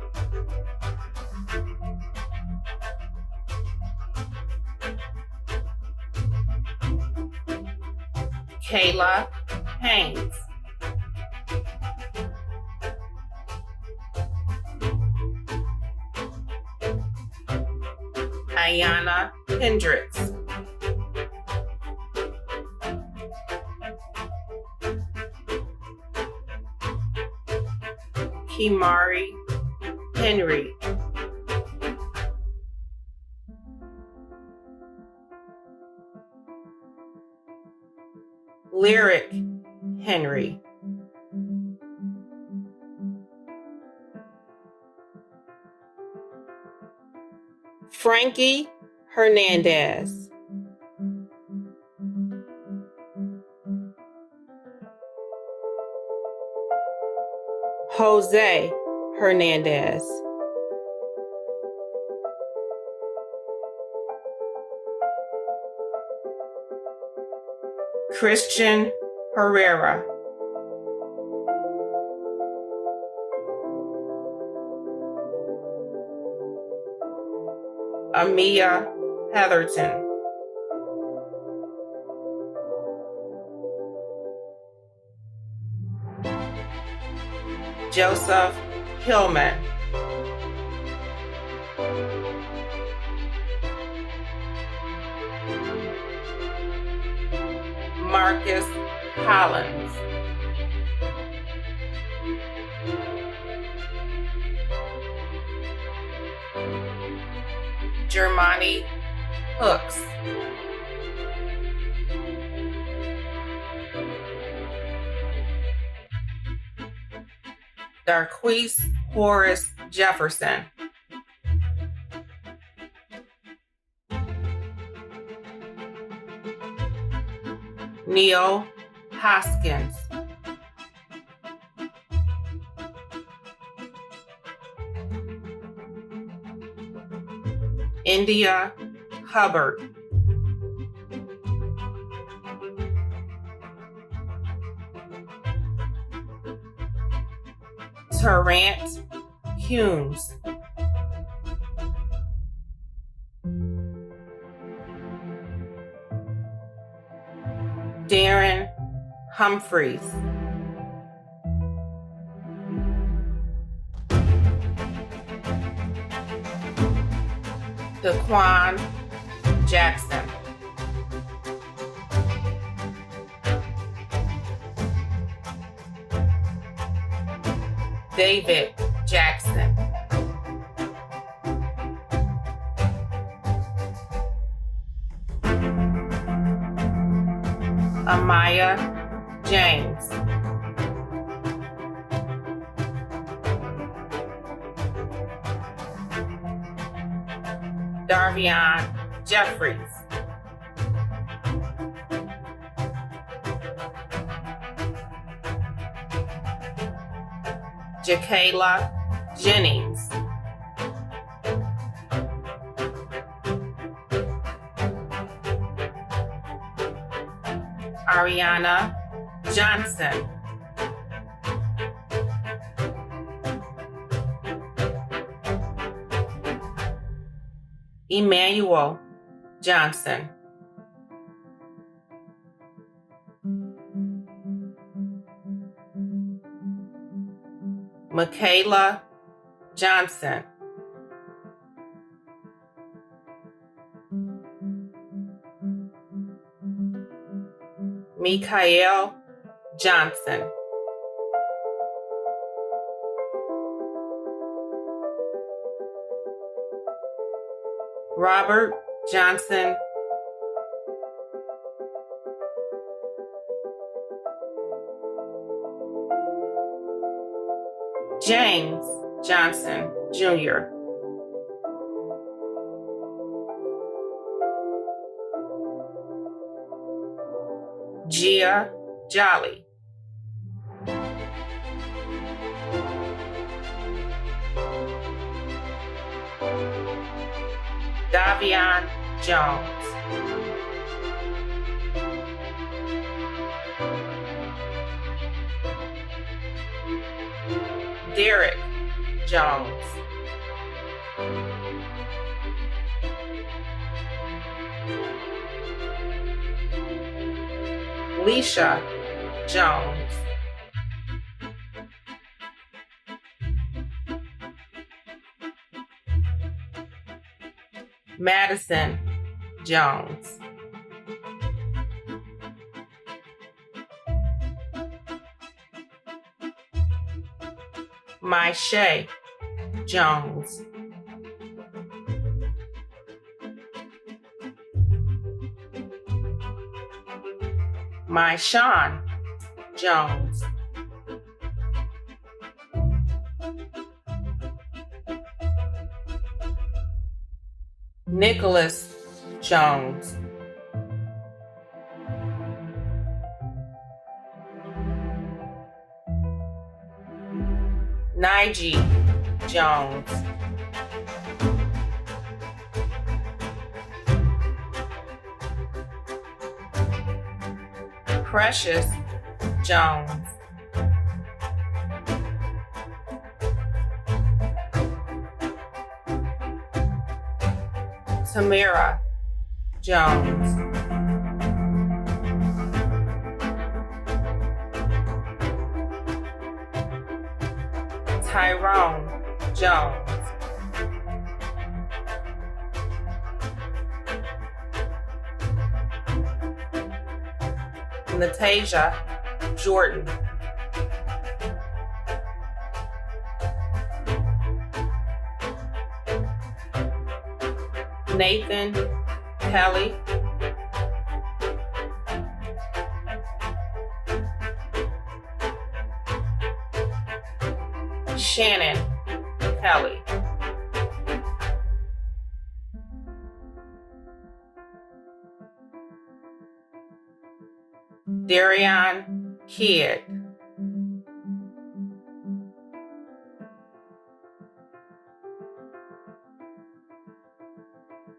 Kayla Haynes, Ayana Hendricks, Kimari Henry, Lyric Henry, Frankie Hernandez, Jose Hernandez, Christian Herrera, Amia Heatherton, Joseph Hillman, Marcus Hollins, Germani Hooks, Darquise Horace Jefferson, Neil Hoskins, India Hubbard, Tarrant Humes, Darren Humphreys, Daquan Jackson, David Jackson, Amaya James. Darvion Jeffries. Jakayla Jennings. Ariana Johnson. Emmanuel Johnson. Michaela Johnson. Mikael Johnson. Robert Johnson. James Johnson, Jr. Gia Jolly. Davion Jones. Derek Jones. Leisha Jones. Madison Jones. Myshay Jones. Myshawn Jones. Nicholas Jones. Nige Jones. Precious Jones. Tamara Jones. Tyrone Jones. Natasia Jordan. Nathan Kelly. Shannon Kelly. Darion Kidd.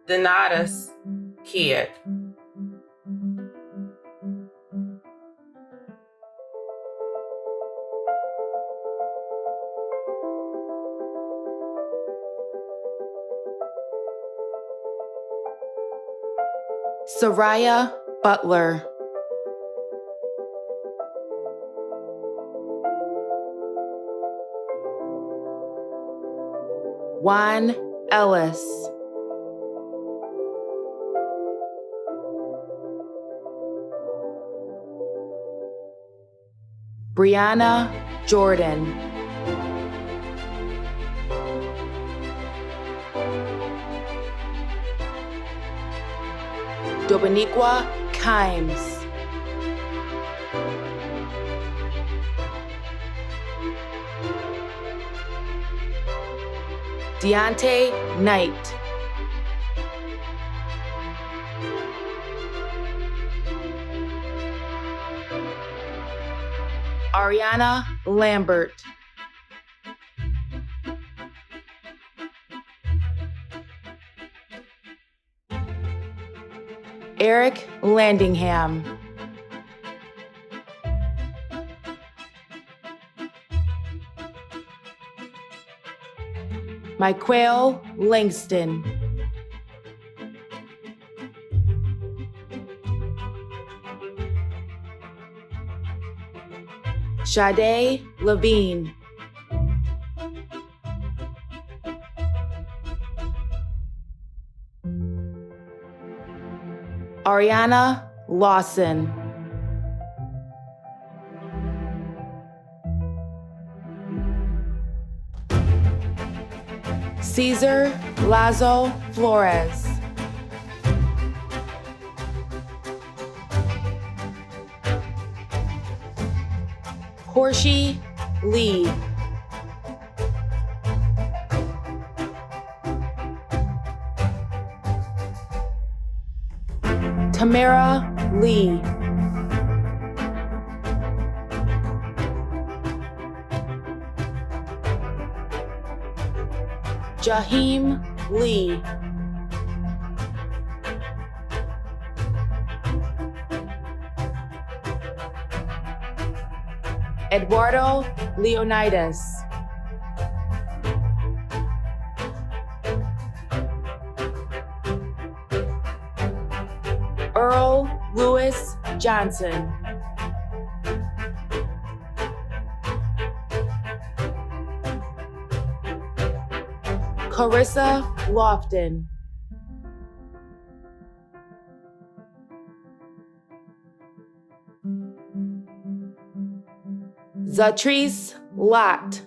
Donatus Kidd. Soraya Butler. Juan Ellis. Brianna Jordan. Dominiqua Kimes. Deontay Knight. Ariana Lambert. Eric Landingham. Michael Langston. Sade Levine. Ariana Lawson. Cesar Lazo Flores. Horshi Lee. Tamara Lee. Jaheim Lee. Eduardo Leonidas. Earl Lewis Johnson. Carissa Lofton. Zatrice Lott.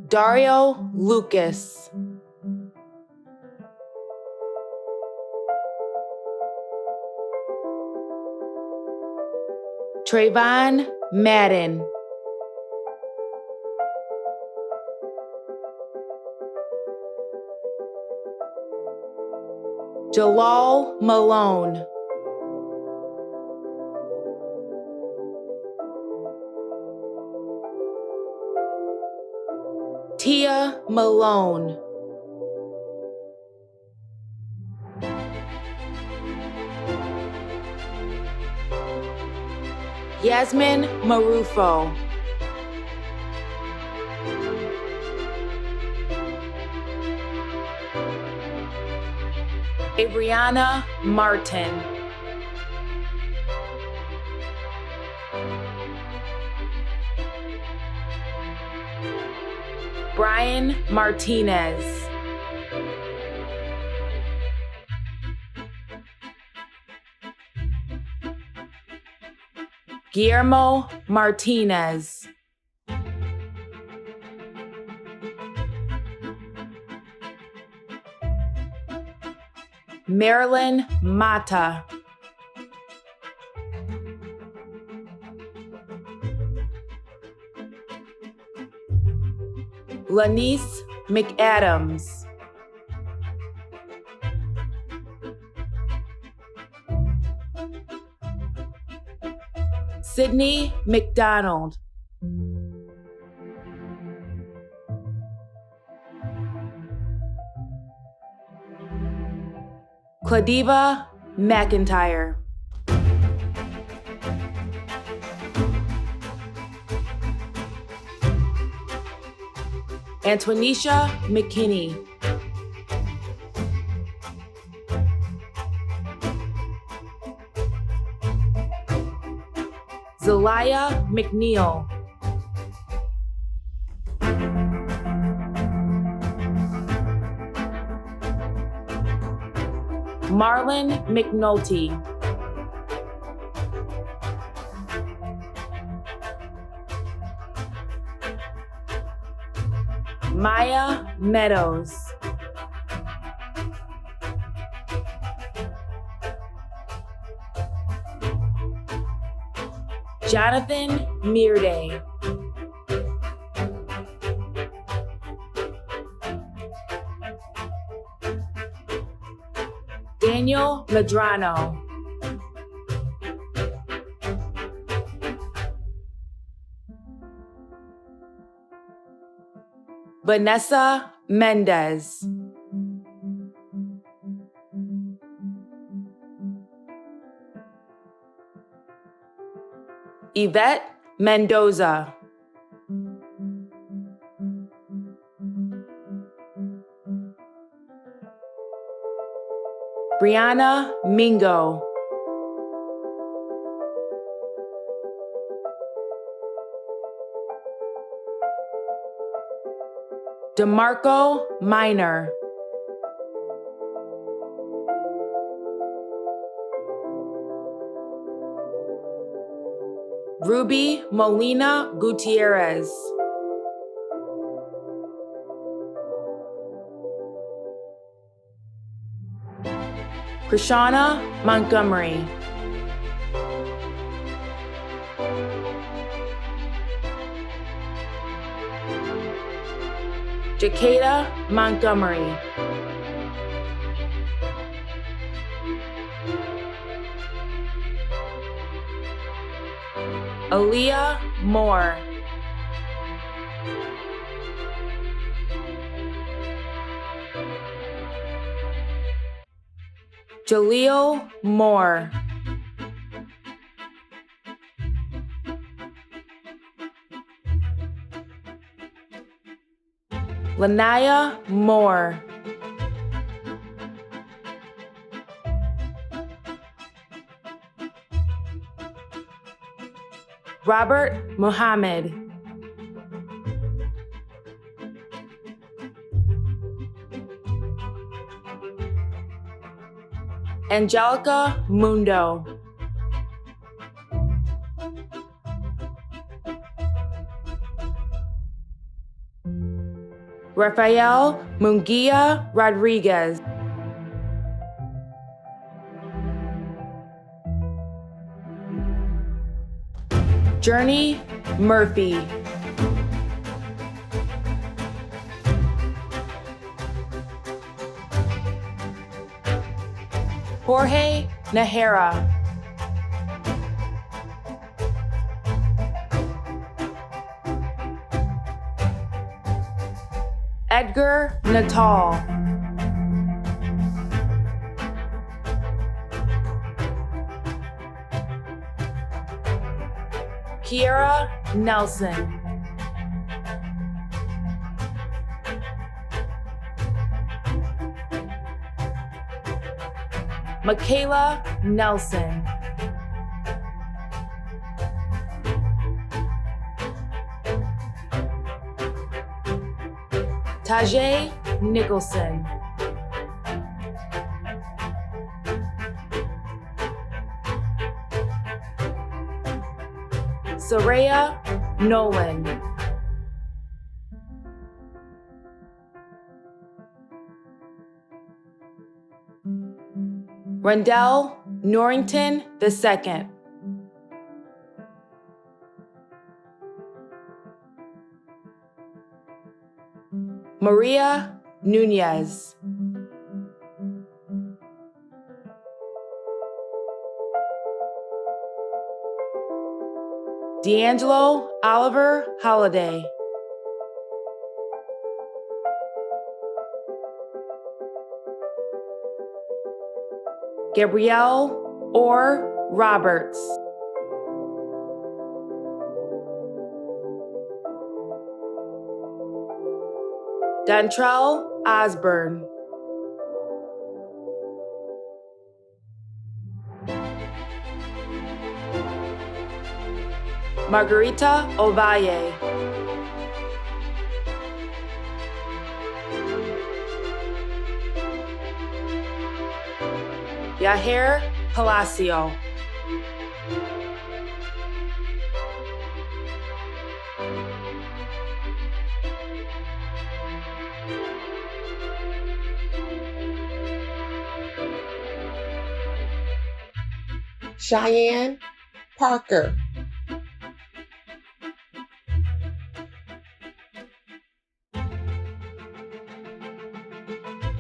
Dario Lucas. Trayvon Madden. Jalal Malone. Tia Malone. Yasmin Marufo. Adriana Martin. Brian Martinez. Guillermo Martinez. Marilyn Mata. Lanice McAdams. Sydney McDonald. Cladiva McIntyre. Antonisha McKinney. Zelaya McNeil. Marlon McNulty. Maya Meadows. Jonathan Mearday. Daniel Medrano. Vanessa Mendez. Yvette Mendoza. Brianna Mingo. DeMarco Minor. Ruby Molina Gutierrez. Krishana Montgomery. Jacada Montgomery. Aaliyah Moore. Jaleel Moore. Lanaya Moore. Robert Muhammad. Angelica Mundo. Rafael Munguia Rodriguez. Journey Murphy. Jorge Nahara. Edgar Natal. Kiera Nelson. Michaela Nelson. Tajay Nicholson. Soraya Nolan. Rondell Norrington II. Maria Nunez. D'Angelo Oliver Holiday. Gabrielle Orr Roberts. Dontrell Osborne. Margarita Ovalle. Yaher Palacio. Cheyenne Parker.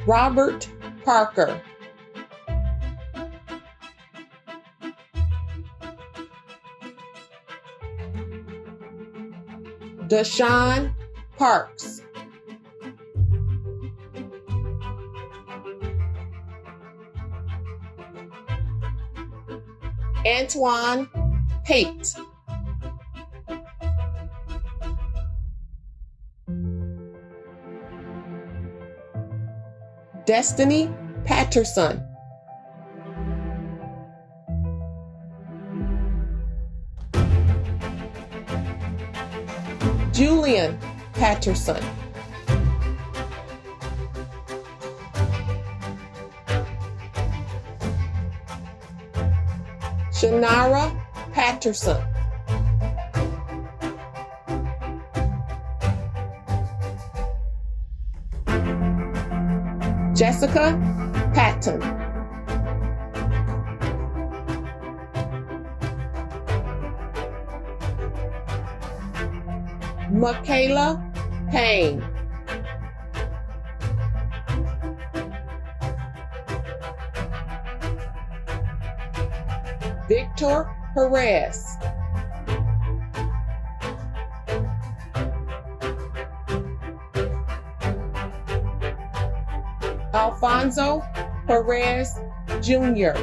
Robert Parker. Deshaun Parks. Antoine Pate. Destiny Patterson. Julian Patterson. Shanara Patterson. Jessica Patton. Michaela Payne. Victor Perez. Alfonso Perez Jr.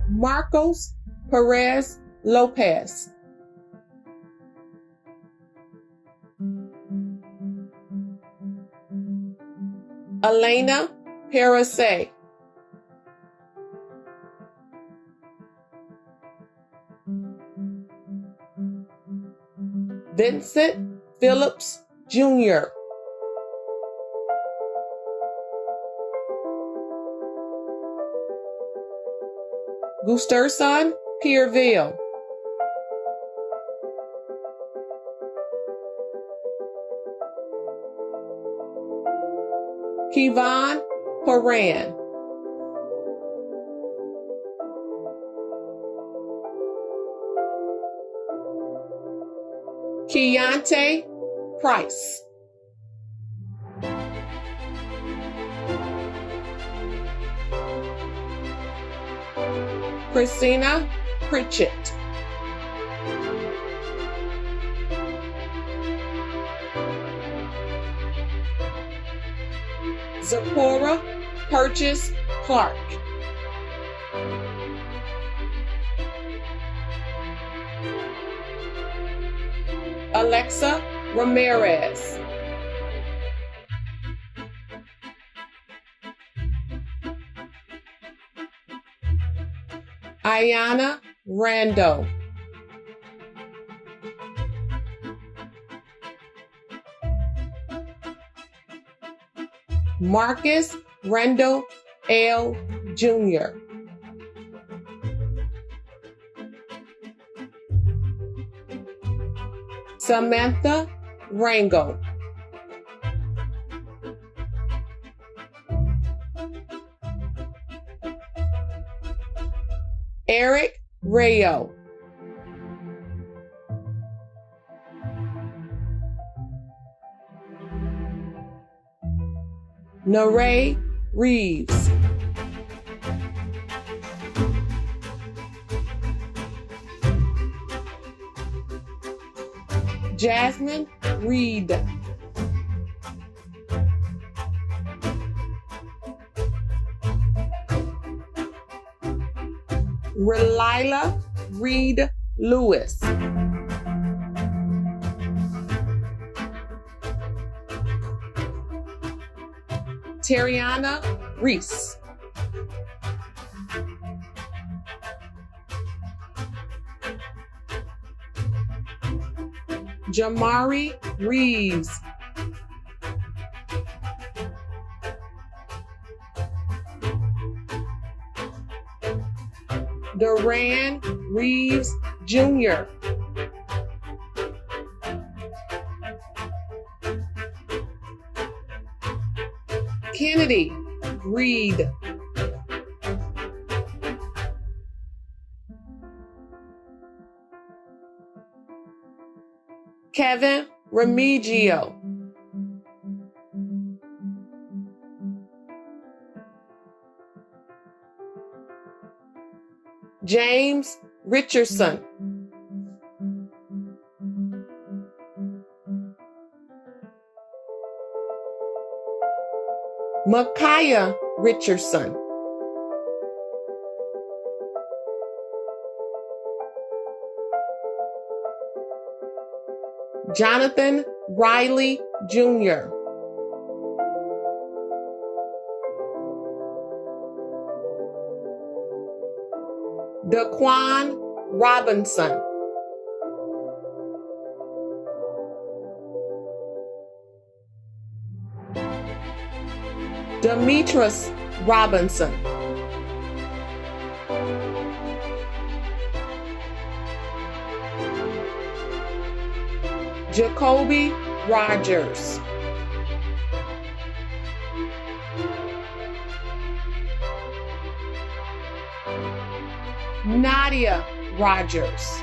Marcos Perez Lopez. Elena Perese. Vincent Phillips Jr. Gusterson Pierville. Kevon Horan. Keontae Price. Christina Pritchett. Zipporah Purchase Clark. Alexa Ramirez. Ayana Rando. Marcus Randall L. Jr. Samantha Rango. Eric Rayo. Naray Reeves. Jasmine Reed. Relila Reed Lewis. Terriana Reese. Jamari Reeves. Duran Reeves Jr. Kennedy Reed. Kevin Remigio. James Richardson. Micaiah Richardson. Jonathan Riley Jr. Daquan Robinson. Demetrius Robinson. Jacoby Rogers. Nadia Rogers.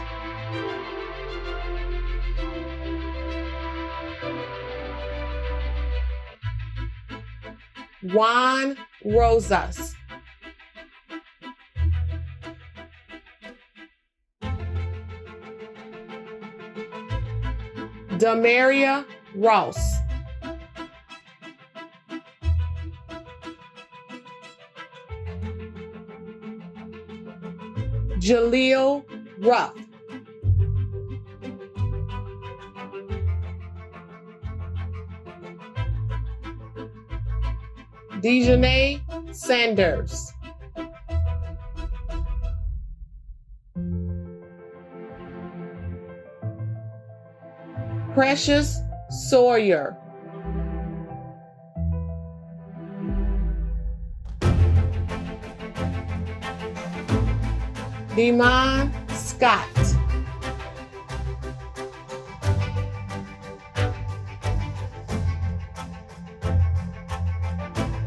Juan Rosas. Damaria Ross. Jaleel Ruff. Dejanay Sanders. Precious Sawyer. Demon Scott.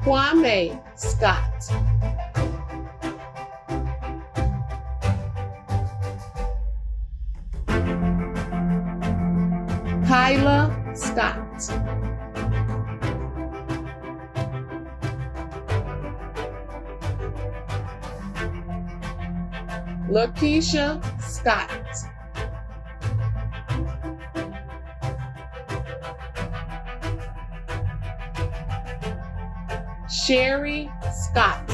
Kwame Scott. Kyla Scott. Lakeisha Scott. Sherry Scott.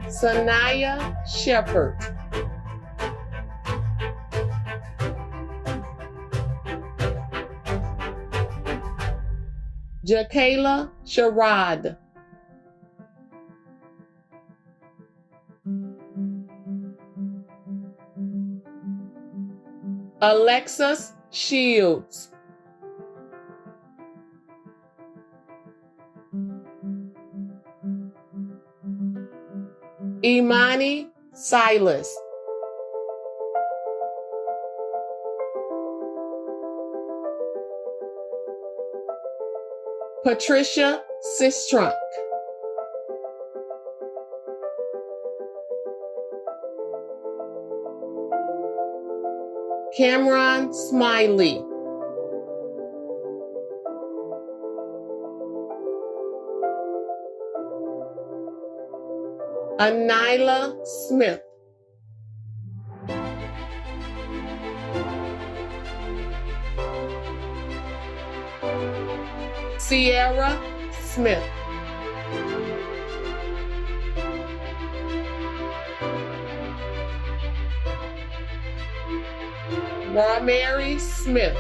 Sanaya Shepherd. Jakayla Sherrod. Alexis Shields. Imani Silas. Patricia Sistrunk. Cameron Smiley. Anila Smith. Sierra Smith. Mary Smith.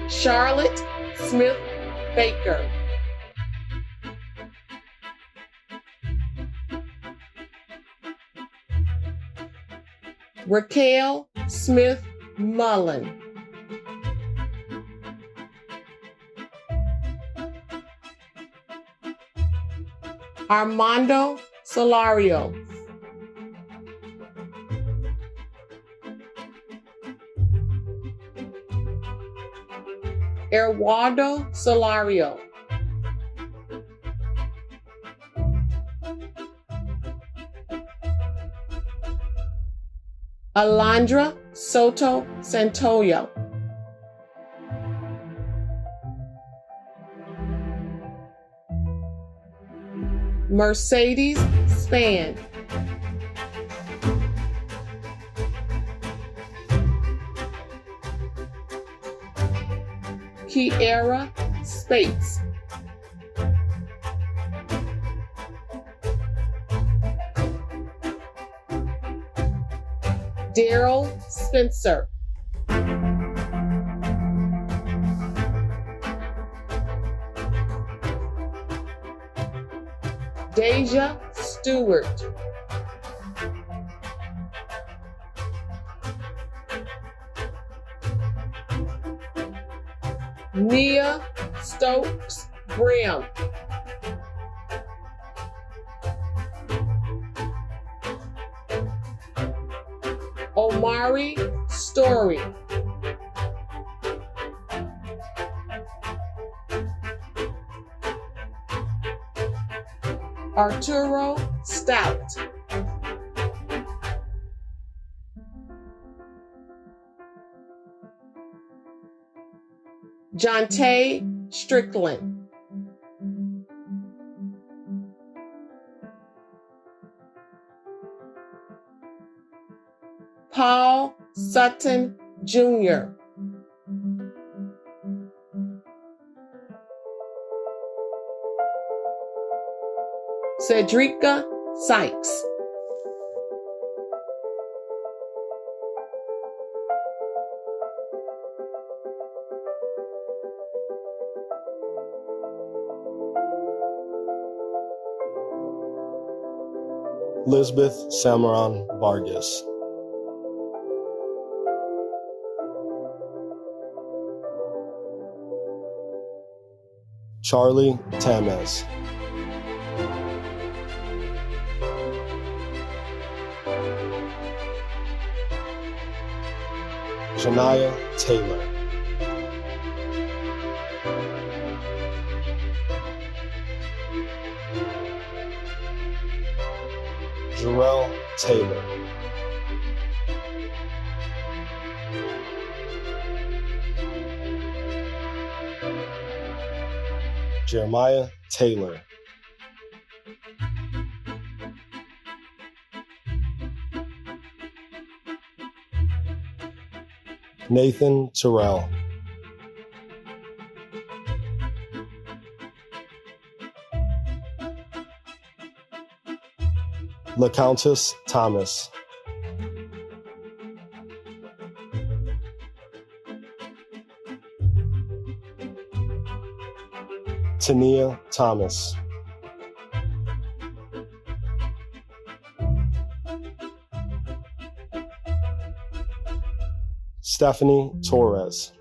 Charlotte Smith Baker. Raquel Smith Mullen. Armando Solario. Eduardo Solario, Alondra Soto Santoyo, Mercedes Span, Kiera Spates, Daryl Spencer, Deja Stewart, Nia Stokes Graham, Omari Story, Arturo Stout, Jonte Strickland, Paul Sutton Jr., Cedrica Sykes, Lisbeth Samaran Vargas, Charlie Tamez, Janaya Taylor, Jarrell Taylor, Jeremiah Taylor, Nathan Terrell, LaCountess Thomas, Tania Thomas, Stephanie Torres,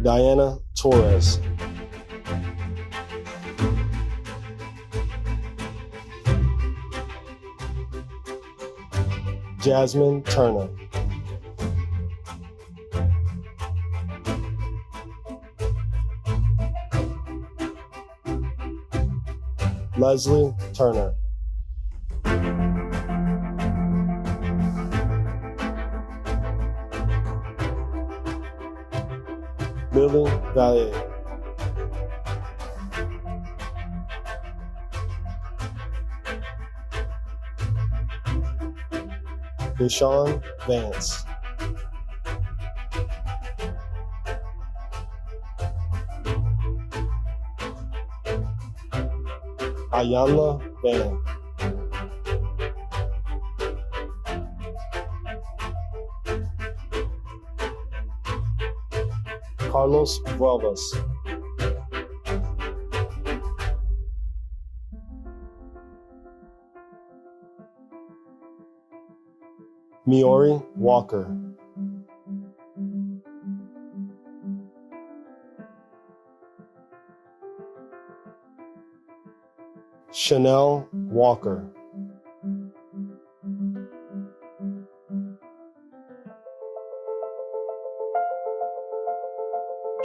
Diana Torres, Jasmine Turner, Leslie Turner, Billy Valier, Deshaun Vance, Ayanla Van, Carlos Vuelvas, Miori Walker, Chanel Walker,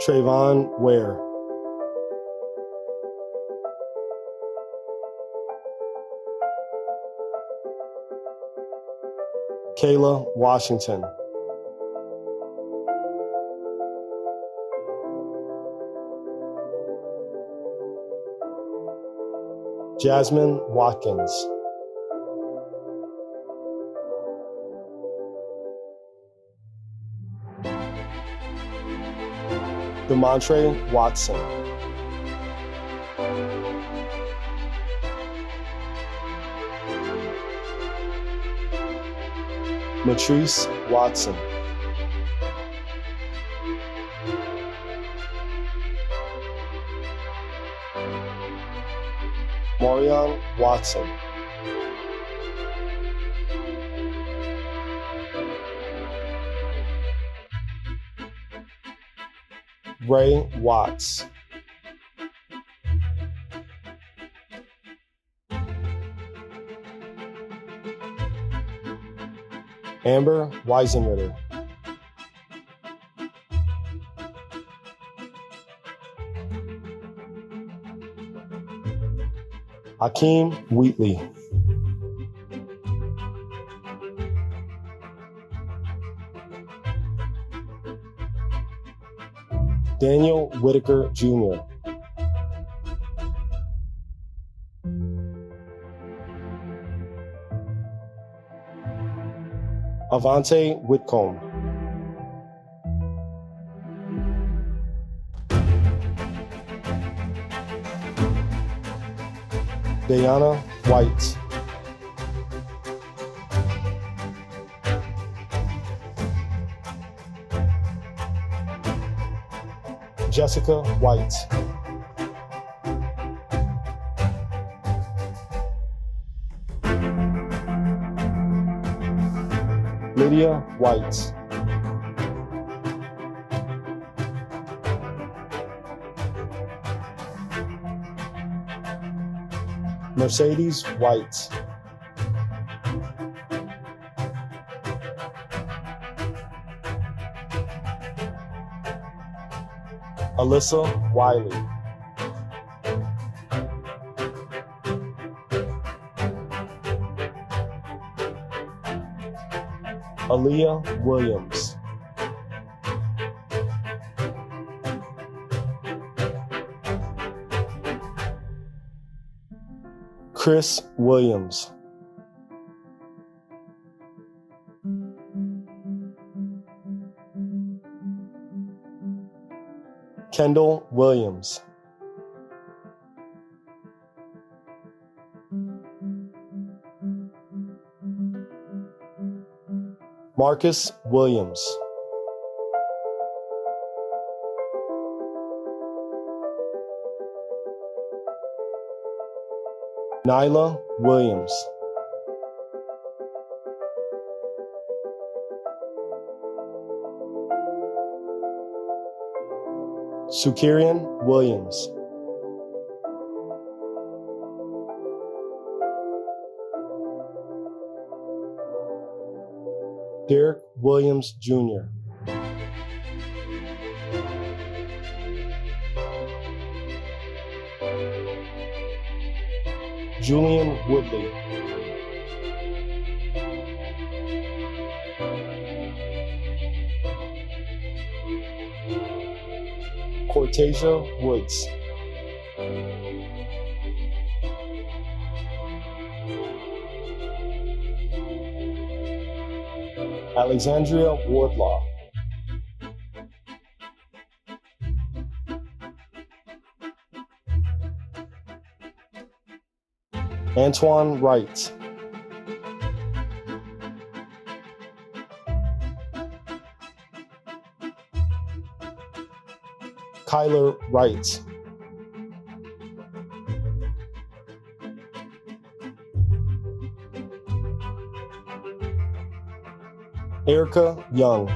Trayvon Ware, Kayla Washington, Jasmine Watkins, Demontre Watson, Matrice Watson, Morion Watson, Ray Watts, Amber Weisenritter, Hakeem Wheatley, Daniel Whitaker Jr., Avante Whitcomb, Diana White, Jessica White, Lydia White, Mercedes White, Alyssa Wiley, Aaliyah Williams, Chris Williams, Kendall Williams, Marcus Williams, Nyla Williams, Sukirian Williams, Derek Williams Jr., Julian Woodley, Cortasia Woods, Alexandria Wardlaw, Antoine Wright, Kyler Wright, Erica Young,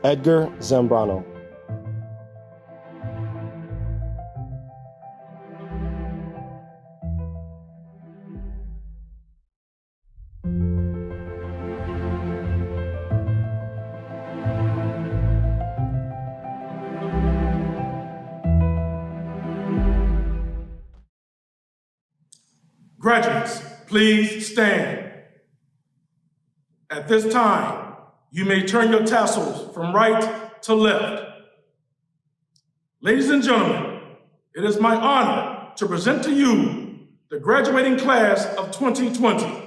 Edgar Zambrano, Graduates, please stand. At this time, you may turn your tassels from right to left. Ladies and gentlemen, it is my honor to present to you the graduating class of 2020.